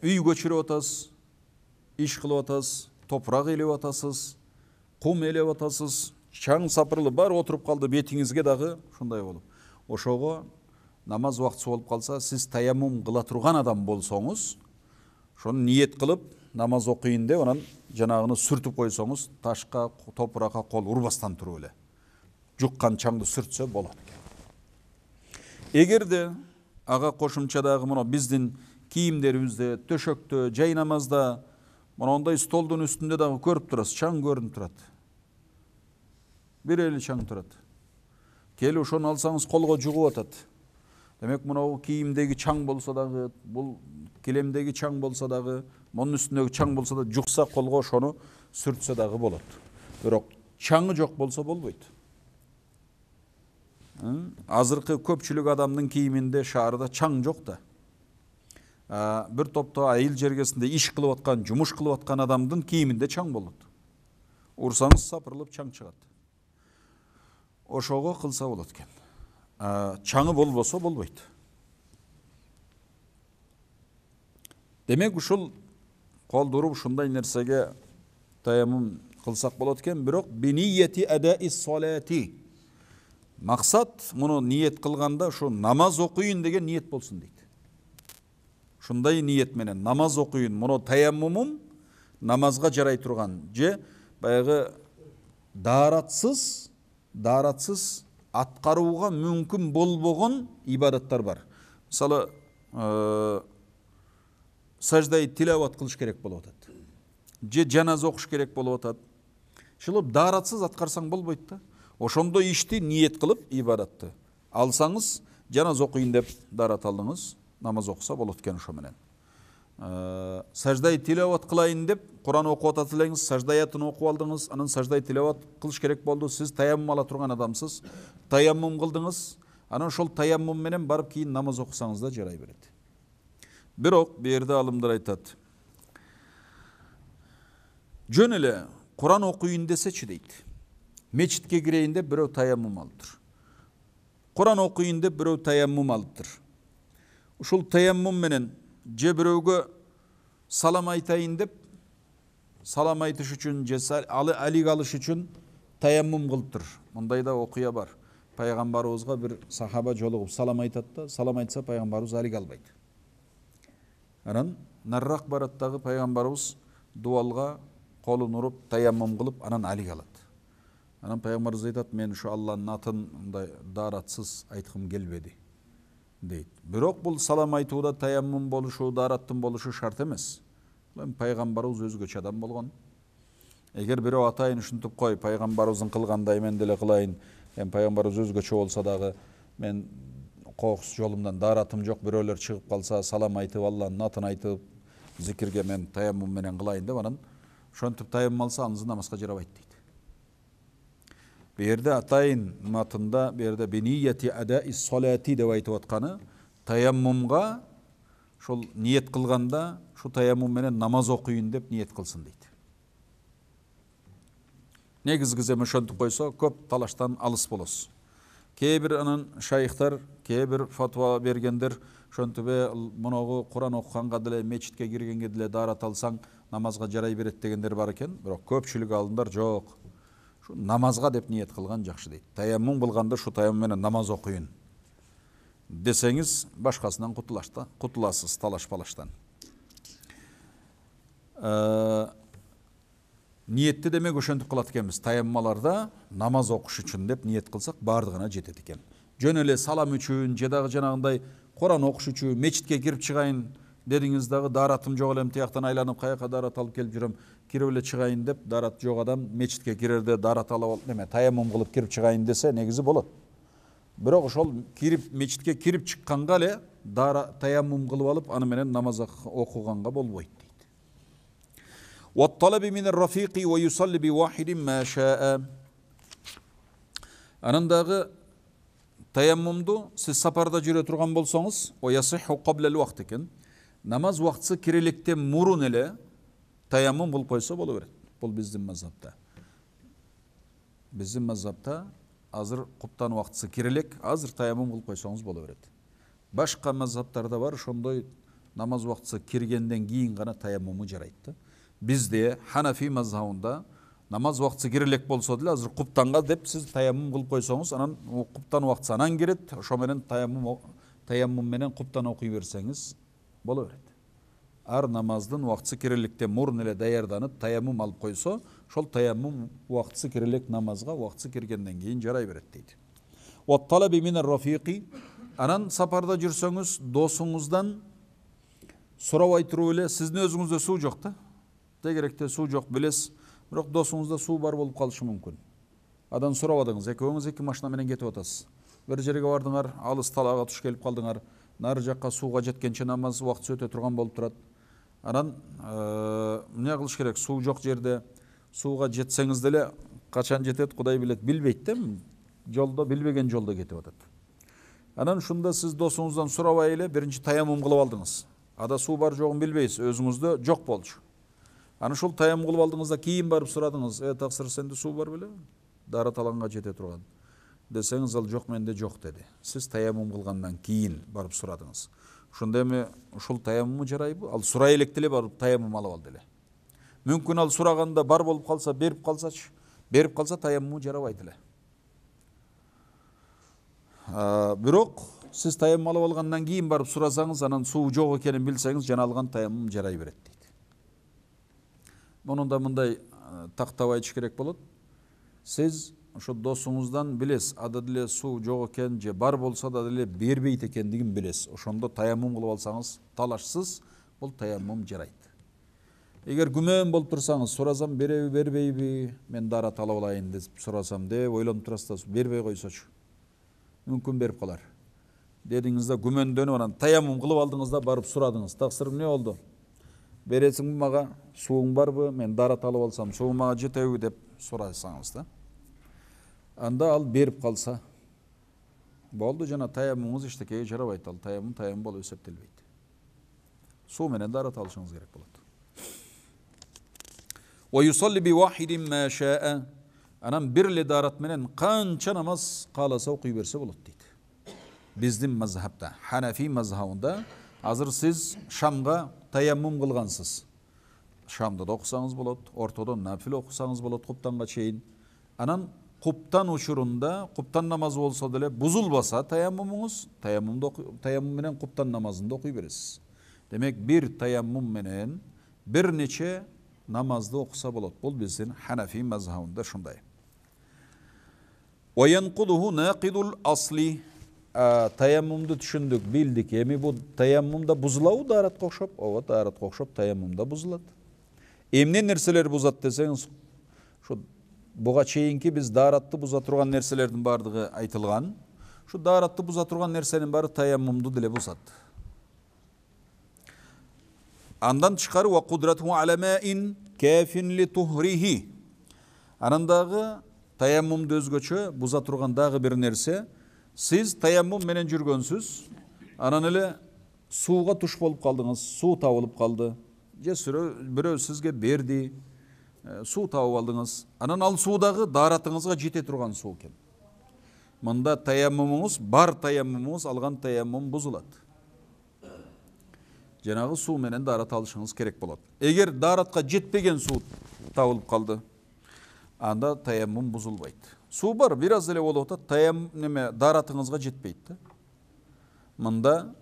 үй көчүрүп атасыз, иш кылып атасыз, топурак элеп атасыз, кум элеп атасыз, чаң сапырылып бар отуруп калды, бетиңизге дагы ушундай болуп. Ошого намаз убактысы болуп калса, сиз таяммум кыла турган адам болсоңуз, ошону ниет кылып намаз окуйын деп, анан жанагыны сүртүп койсоңуз, ташка, топуракка кол урбастан туруп эле жуккан чаңды сүртсө болот. Эгерде ага кошумча дагы мына биздин кийимдерибизде, төшөктө, жай намазда, мондай столдун үстүндө дагы көрүп турасыз, чаң көрүнүп турат. Бир эле чаң турат. Келип ошону алсаңыз колго жугуп атат. Демек мынау кийимдеги чаң болсо дагы, бул келемдеги чаң болсо дагы, монун үстүндөгү чаң болсо да жукса колго ошону сүртсө дагы болот. Бирок чаңы жок болсо болбойт. Азыркы көпчүлүк адамдын кийиминде, шаарда чаң жок да. Bir topta айыл жергесинде иш кылып аткан, жумуш кылып аткан адамдын кийиминде чаң болот. Урсаңыз сапырылып чаң чыгат. Ошого кылса болот экен. Чаңы болбосо болбойт. Демек ушул колдуруп ушундай нерсеге таяммум кылсак болот экен, бирок бинияти адаис салати. Максат муну ниет кылганда ушу намаз окуйын деген ниет болсун дейт. Ушундай ниет менен намаз окуйын, муну таяммумум намазга жарай турган, же баягы даратсыз аткарууга мүмкүн болбогон ибадаттар бар. Мисалы, саждай тилават кылыш керек болуп атат. Же жаназа окуш керек болуп атат. Шылып даратсыз аткарсаң болбойт да. Ошондо ишти ниет кылып ибадатты алсаңыз, жаназа окуйын деп дарат алдыңыз, намаз окуса болот экен ошо менен. Саждай тилават кылайын деп Куран окуп атат элеңиз, саждаятын окуп алдыңыз, анан саждай тилават кылыш керек болду, сиз таяммум ала турган адамсыз, таяммум кылдыңыз, анан ошол таяммум менен барып кийин намаз окусаңыз да жарай берет. Бирок бу жерде алымдар айтат. Жөн эле Куран окуйын десечи дейт. Мечитке кирейин деп бирөө таяммум алыптыр. Куран окуйын деп бирөө таяммум алыптыр. Ушул таяммум менен же бирөөгө салам айтайын деп, салам айтыш үчүн, же алик алыш үчүн таяммум кылыптыр. Мындай да окуя бар. Пайгамбарыбызга бир сахаба жолугуп салам айтат да, салам айтса пайгамбарыбыз алик албайт. Анан наррак барат дагы пайгамбарыбыз дуалга колун уруп таяммум кылып, анан алик алат. Анан пайгамбарыбыз айтат, мен ушу Алланын атын мындай даратсыз айткым келбеди дейт. Бирок бул салам айтууда таяммум болушу, дараттын болушу шарт эмес. Пайгамбарыбыз өзгөчө адам болгон. Эгер бирөө атайын ушинтип кой, пайгамбарыбыздын кылгандай мен деле кылайын, пайгамбарыбыз өзгөчө болсо дагы мен коокус жолумдан даратым жок, бирөөлөр чыгып калса, салам айтып, Алланын атын айтып, зикирге мен таяммум менен кылайын деп, анан ошентип таяммум алса, аңызы намазга жарабайт дейт. Бу жерде атайын матында, бу жерде бинияти адаис салати деп айтып атканы, таяммумга ошол ниет кылганда, шу таяммум менен намаз окуйын деп ниет кылсын дейт. Негизгиз эми ошентип койсо, көп талаштан алыс болосуз. Кээ бир анан шайхтар, кээ бир фатва бергендер, ошентип муногу Куран окуганга деле, мечитке киргенге деле дарат алсаң, намазға жарай берет дегендер бар екен, бірақ көпшілік алымдар жоқ. Шу намазға деп ниет қылған жақсы дейді. Таяммум қылғанда шу таяммуммен намаз оқиын десеңіз, башқасынан құтыласыз талаш-палаштан. Ниетті демек өшентіп қылат екенбіз. Таяммаларда намаз оқыш үшін деп ниет қылсақ, бардығына жетеді екен. Жөн эле салам үчүн, жедағы жанағындай Құран оқыш үчүн, мечитке кирип чыгайын дедиңиз дагы, даратым жок элем, тияктан айланып каяка дарат алып келип жүрөм, кирип эле чыгайын деп, дарат жок адам мечитке кирерде дарат алып неме таяммум кылып кирип чыгайын десе негизи болот. Бирок ошол кирип мечитке кирип чыкканга эле таяммум кылып алып, аны менен намаз окуганга болбойт дейт. وَالطَّلَبِ مِنَ الرَّفِيقِ وَيُصَلِّ بِوَاحِدٍ مَا شَاءَ. Анан дагы таяммумду сиз сапарда жүрө турган болсоңуз, وَيَصِحُّ قَبْلَ الْوَقْتِ екен. Намаз вакытсы киреликтен мурун эле таяммум кылып койсо боло берет. Бул биздин мазхабта. Биздин мазхабта азыр куптан вакытсы кирелек, азыр таяммум кылып койсоңуз боло берет. Башка мазхабтарда бар, ошондой намаз вакытсы киргенден кийин гана таяммуму жарайт. Bizde Hanafi mazhabında namaz vakti girelek bolsa деле азыр куптанга деп сиз таяммум кылып койсоңуз, анан куптан вакыты анан кирет, ошо менен таяммум менен куптан окуй берсеңиз боло берет. Ар намаздын вакыты кирелектен мурун эле даярданып таяммум алып койсо, ошол таяммум вакыты кирелек намазга вакыты киргенден кийин жарай берет дейт. Ва-талаби минар-рафиqi. Анан сапарда жүрсөңүз, досуңуздан сурабай туруп эле, сиздин өзүңүздө суу жок да. Тегеректе суу жок билесиз, бирок досуңузда суу бар болуп калышы мүмкүн. Адан сурабадыңыз, экөөңүз эки машина менен кетип атасыз. Бир жерге бардыңар, алыс талаага туш келип калдыңар, нары жакка сууга жеткенче намаз вакыты өтө турган болуп турат. Анан эмне кылыш керек? Суу жок жерде сууга жетсеңиз деле качан жетет Кудай билет, билбейт да. Жолдо билбеген жолдо кетип атат. Анан шунда сиз досуңуздан сурабай эле биринчи таяммум кылып алдыңыз. Ада суу бар жогун билбейсиз, өзүңүздө жок болчу. Аны шул таяммум кылып алдыңызда кийин барып сурадыңыз, таксыр сенде суу бар беле? Дара таланга жете турган. Десеңиз, ал жок, менде жок деди. Сиз таяммум кылгандан кийин барып сурадыңыз. Ошондо эми ушул таяммуму жарайбы? Ал сурай электе эле барып таяммум алып алды эле. Мүмкүн ал сураганда бар болуп калса, берип калсачы, берип калса таяммуму жарабайт эле. Бирок сиз таяммум алып алгандан кийин барып сурасаңыз, анан суу жок экенин билсеңиз, жана алган таяммум жарай берет дейт. Мунун да мындай тактап айтыш керек болот. Сиз ошо досуңуздан билесиз, ада деле суу жок экен же бар болсо да деле бербейт экендигин билесиз. Ошондо таяммум кылып алсаңыз, талашсыз бул таяммум жарайт. Эгер күмөн болуп турсаңыз, сурасам береби, бербейби, мен дарат алып алайын деп сурасам деп ойлонуп турасыз, бербей койсочу. Мүмкүн берип калар. Дедиңизде күмөндөнүп, анан таяммум кылып алдыңызда барып сурадыңыз. Таксыр эмне болду? Бересиңби мага, сууң барбы, мен дарат алып алсам, суу мага жетеби деп сурасаңыз да. Анда ал берип калса болду, жана таяммумуңуз эчтекеге жарабайт, ал таяммум болуп эсептелбейт. Суу менен дарат алышыңыз керек болот. Ва юсалли би вахидин ма шаа. Анан бир эле дарат менен канча намаз кааласа окуй берсе болот дейт. Биздин мазхабта, Ханафи мазхабында, азыр сиз шамга таяммум кылгансыз. Шамда да окусаңыз болот, ортодон нафил окусаңыз болот куптанга чейин. Анан куптан учурунда, куптан намазы болсо деле бузулбаса таяммумуңуз, таяммум менен куптан намазын да окуй бересиз. Демек бир таяммум менен бир нече намазды окуса болот. Бул биздин Ханафи мазхабында шундай. Ва янқудуху нақидул асли. Таяммумду түшүндүк, билдик. Эми бу таяммумда бузулабы даратка окшоп? Ооба, даратка окшоп таяммумда бузулат. Эмне нерселер бузат десеңиз, шу буга чейинки биз даратты буза турган нерселердин бардыгы айтылган. Шу даратты буза турган нерсенин баары таяммумду деле бузат. Андан тышкары ва кудрату ала маин кафин ли тухрихи. Анан дагы таяммумду өзгөчө буза турган дагы бир нерсе, сиз таяммум менен жүргөнсүз, анан эле сууга туш болуп калдыңыз, суу табылып калды. Же бирөө сизге берди, суу табып алдыңыз. Анан ал суу дагы даратыңызга жете турган суу экен. Мында таяммумуңуз, бар таяммумуңуз, алган таяммум бузулат. Жанагы суу менен даарат алышыңыз керек болот. Эгер дааратка жетпеген суу табылып калды, анда таяммум бузулбайт. Суу бар, бир аз эле болуп атат, дааратыңызга жетпейт да. Мында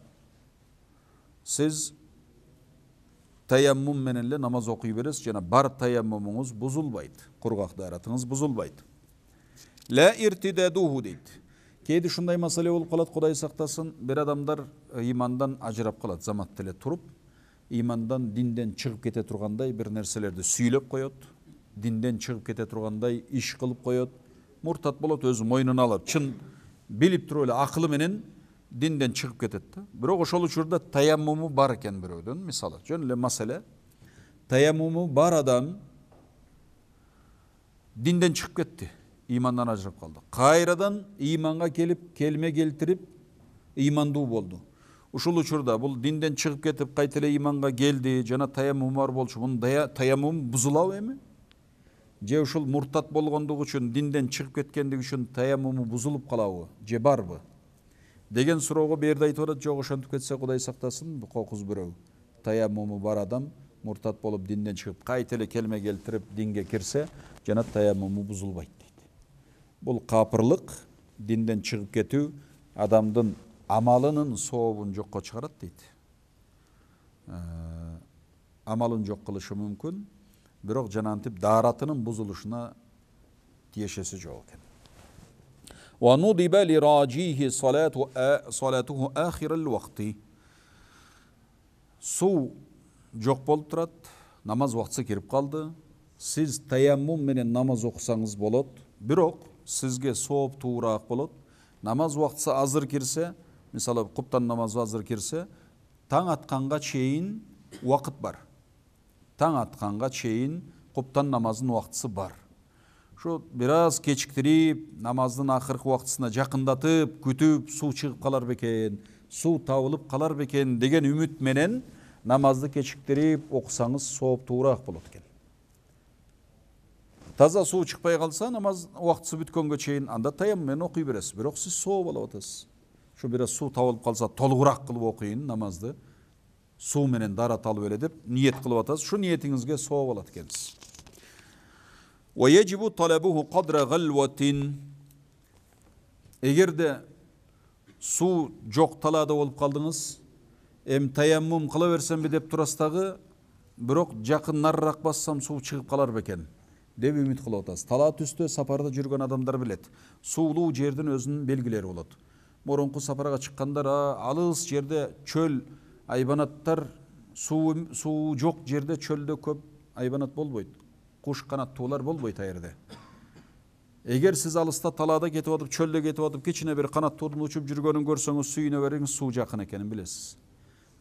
сиз таяммум менен эле намаз окуй бересиз, жана бар таяммумуңуз бузулбайт, кургак дааратыңыз бузулбайт. Ла иртидадуху дейт. Кейде шундай маселе болуп калат, Кудай сактасын, бир адамдар имандан ажырап калат, замат деле туруп, имандан, динден чыгып кете тургандай бир нерселерди сүйлөп коет, динден чыгып кете тургандай иш кылып коет, муртат болот, өзү мойнуна алып, чын билип туруп эле акылы менен динден чыгып кетет да. Бирок ошол учурда таяммуму бар экен бирөөдөн, мисалы, жөн эле маселе, таяммуму бар адам динден чыгып кетти, имандан ажырап калды. Кайрадан иманга келип, келме келтирип, имандуу болду. Ушул учурда бул динден чыгып кетип, кайта эле иманга келди, жана таяммум бар болчу, мунун таяммум бузулабы эми? Же ушул муртат болгондугу үчүн, динден чыгып кеткендиги үчүн таяммуму бузулуп калабы, же барбы? Деген суроого бу жерде айтып атат, жок, ошентип кетсе Кудай сактасын, кокуз бирөө. Таяммуму бар адам муртат болуп динден чыгып, кайта эле келме келтирип динге кирсе, жана таяммуму бузулбайт дейт. Бул капырлык, динден чыгып кетүү адамдын амалынын сообун жокко чыгарат дейт. Амалын жок кылышы мүмкүн, бирок жанантип дааратынын бузулушуна тиешеси жок экен. Wa nudiba li rajihi salatuhu akhir al-waqti. Суу жок болуп турат, намаз убактысы кирип калды. Сиз таяммум менен намаз окусаңыз болот, бирок сизге сооп туураак болот. Намаз убактысы азыр кирсе, мисалы куптан намазы азыр кирсе, таң атканга чейин убакыт бар. Таң атканга чейин куптан намазынын убактысы бар. Şu biraz kechiktirip, namazdın ahırkı vaktısına jakındatıp, kütüp, su çıkıp kalar beken, su tavılıp kalar beken degen ümit menen namazdı kechiktirip okusanız soğup tuğrak bolot eken. Taza su çıkpay kalsa namaz vaktısı bütkөнгө чейин анда tayammum менен okuy beresiz. Бирок siz soğup alып atasiz. Şu biraz su tavılıp kalsa толугураак кылып окуйун namazды. Su menen дарат алып эле деп ниет кылып атасыз. Şu niyetingizге soğup alat ekенсиz. وَيَجِبُ طَلَبُهُ قَدْرَ غَلْوَةٍ. Eğer de su jok talada olup kaldınız, tayammum kıla versem mi dep turasdagı, bирок jakın narrak bassam su çıkıp kalar beken dep ümit kılıp atasiz. Tala түстө сапарда жүргөн адамдар билет. Суулуу жердин өзүнүн белгилери болот. Мурунку сапарга чыккандар алыс жерде чөл, айбанаттар, суу жок жерде чөлдө көп айбанат болбойт. Kuş kanattуулар болбойт аерде. Эгер сиз алыста талаада кетип атып, чөлдө кетип атып, кичине бир канаттуудун учуп жүргөнүн көрсөңүз, сүйүнө бериңиз, суу жакын экенин билесиз.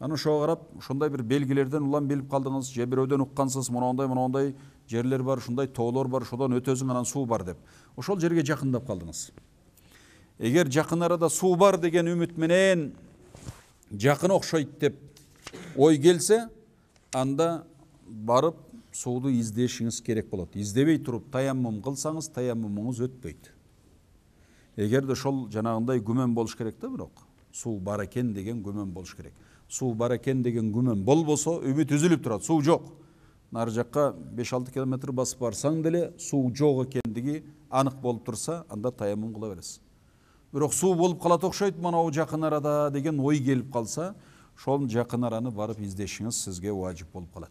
Аны ошого карап, ошондой бир белгилерден улам билип калдыңыз, же бирөөдөн уккансыз, мондай жерлер бар, ушундай тоолор бар, ошодон өтөсүң, анан суу бар деп. Ошол жерге жакындап калдыңыз. Эгер жакын арада суу бар деген үмүт менен жакын окшойт деп ой келсе, анда барып сууду издешиңиз керек болот. Издебей туруп таяммум кылсаңыз, таяммумуңуз өтпөйт. Эгер де ошол жанагындай күмөн болуш керек да, бирок суу бар экен деген күмөн болуш керек. Суу бар экен деген күмөн болбосо, үмүт үзүлүп турат, суу жок. Нары жакка 5-6 километр басып барсаң деле суу жок экендиги анык болуп турса, анда таяммум кыла бересиз. Бирок суу болуп калат окшойт, манау жакын арада деген ой келип калса, ошол жакын араны барып издешиңиз сизге важип болуп калат.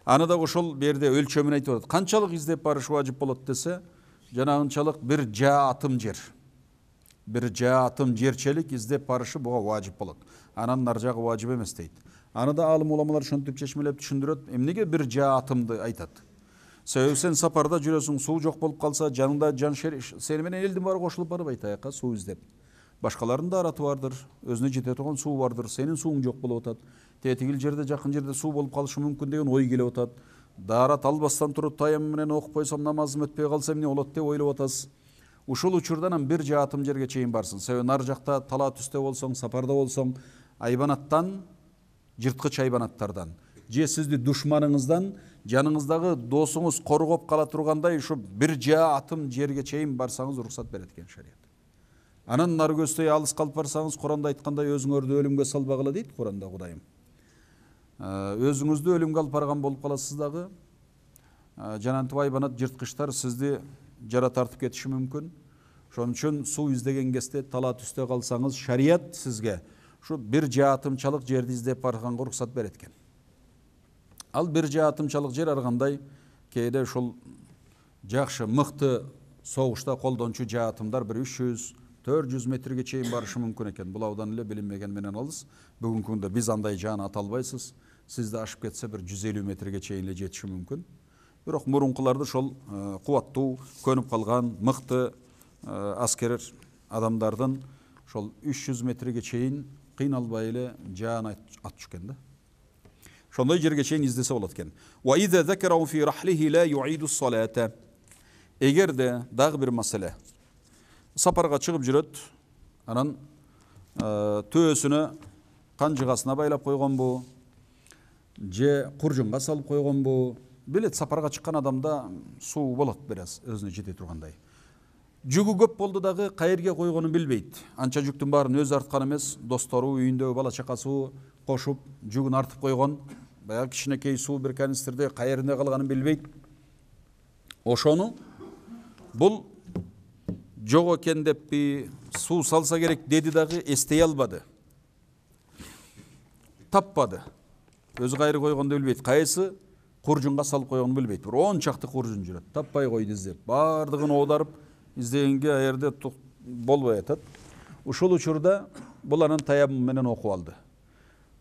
Аны да ошол берде өлчөмүн айтып атат. Канчалык издеп барыш важип болот десе, жанагынчалык бир атым жер. Бир атым жерчелик издеп барышы буга важип болот. Анан нар жагы важип эмес дейт. Аны да алым уламалар ошентип чечмелеп түшүндүрөт. Эмнеге бир атымды айтат? Себеби сен сапарда жүрөсүң, суу жок болуп калса, жаныңда жан сени менен элдин баары кошулуп барбайт аяка суу издеп. Башкалардын да араты бардыр, өзүнө жете турган суу бардыр, сенин сууң жок болуп атат. Тетигил жерде, жакын жерде суу болуп калышы мүмкүн деген ой келип атат. Даарат албастан туруп таяммум менен окуп койсом, намазым өтпөй калса эмне болот деп ойлоп атасыз. Ушул учурдан бир атым жерге чейин барсың. Себеби нар жакта тала түстө болсоң, сапарда болсоң, айбанаттан, жырткыч айбанаттардан, же сизди душманыңыздан, жаныңыздагы досуңуз коргоп кала тургандай, ушу бир атым жерге чейин барсаңыз уруксат берет экен шарият. Аны да ошол берде айтып атат. Ошол учурда ошол атым жерге чейин барсаңыз, анда таяммумуңуз өтпөйт. Анан нар көздөй алыс калып барсаңыз, Куранда айткандай өзүңөрдү өлүмгө салбагыла дейт Куранда Кудайым. Өзүңүздү өлүмгө алып барган болуп каласыз дагы. Жанантип айбанат жырткычтар сизди жара тартып кетиши мүмкүн. Ошон үчүн суу издеген кезде тала түстө калсаңыз, шарият сизге şu bir jaatımçalık жерди издеп барганга уруксат берет экен. Ал bir jaatымчалык жер аргандай кейде ушул жакшы мыкты согушта колдончу jaatымдар 300-400 метрге чейин барышы мүмкүн экен. Бул абдан эле билинбеген менен алыс. Бүгүнкү күндө биз андай жааны ата албайсыз. Сизди ашып кетсе 150 метрге чейин эле жетиши мүмкүн. Бирок мурункуларды ошол кубаттуу, көнүп калган мыкты аскер адамдардын ошол 300 метрге чейин кыйналбай эле жаан атып чыккан да. Ошондой жерге чейин издесе болот экен. Wa idha dhakara fi rahlihi la yu'idu as-salata. Эгерде дагы бир маселе. Сапарга чыгып жүрөт, анан төөсүнө канжыгасына байлап койгонбу, же куржунга салып койгонбу? Билет, сапарга чыккан адамда суу болот бир аз өзүнө жете тургандай. Жүгү көп болду дагы кайерге койгонун билбейт. Анча жүктүн баарын өзү арткан эмес, достору, үйүндөгү бала чакасы кошуп жүгүн артып койгон. Баягы кичинекей суу бир канистрде кайеринде калганын билбейт. Ошону бул жок экен деппи, суу салса керек деди дагы эстей албады. Таппады. Өзү кайры койгонду билбейт. Кайсы куржунга салып койгонун билбейт. Бир 10 чакты куржун жүрөт. Таппай койду издеп. Бардыгын оодарып издегенге аерде болбой атат. Ушул учурда бул анын таяммум менен окуп алды.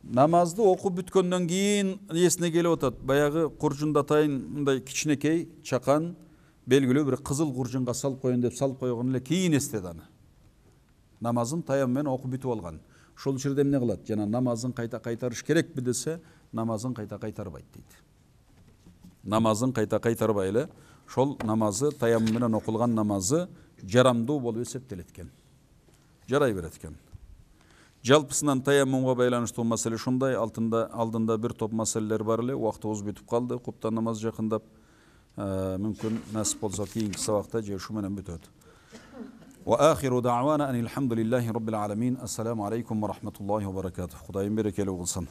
Намазды окуп бүткөндөн кийин эсине келип атат. Баягы куржундатайын мындай кичинекей чакан белгилүү бир кызыл куржунга салып коеюн деп салып койгон эле кийин эстеди аны. Намазын таяммум менен окуп бүтүп алган. Ошол учурда эмне кылат? Жана намазын кайта кайтарыш керекпи десе, намазын кайта кайтарбайт дейт. Намазын кайта кайтарбай эле ошол намазы таяммум менен окулган намазы жарамдуу болуп эсептелет экен. Жарай берет экен. Жалпысынан таяммумга байланыштуу маселе ушундай, алдында бир топ маселелер бар эле, убактыбыз бүтүп калды, куптан намаз жакындап, мүмкүн насип болсо кийинки сабакта же ушу менен бүтөт. Wa akhiru da'wana anil hamdulillahi rabbil alamin. Assalamu alaykum wa rahmatullahi wa barakatuh. Kudayım berekeli olsun.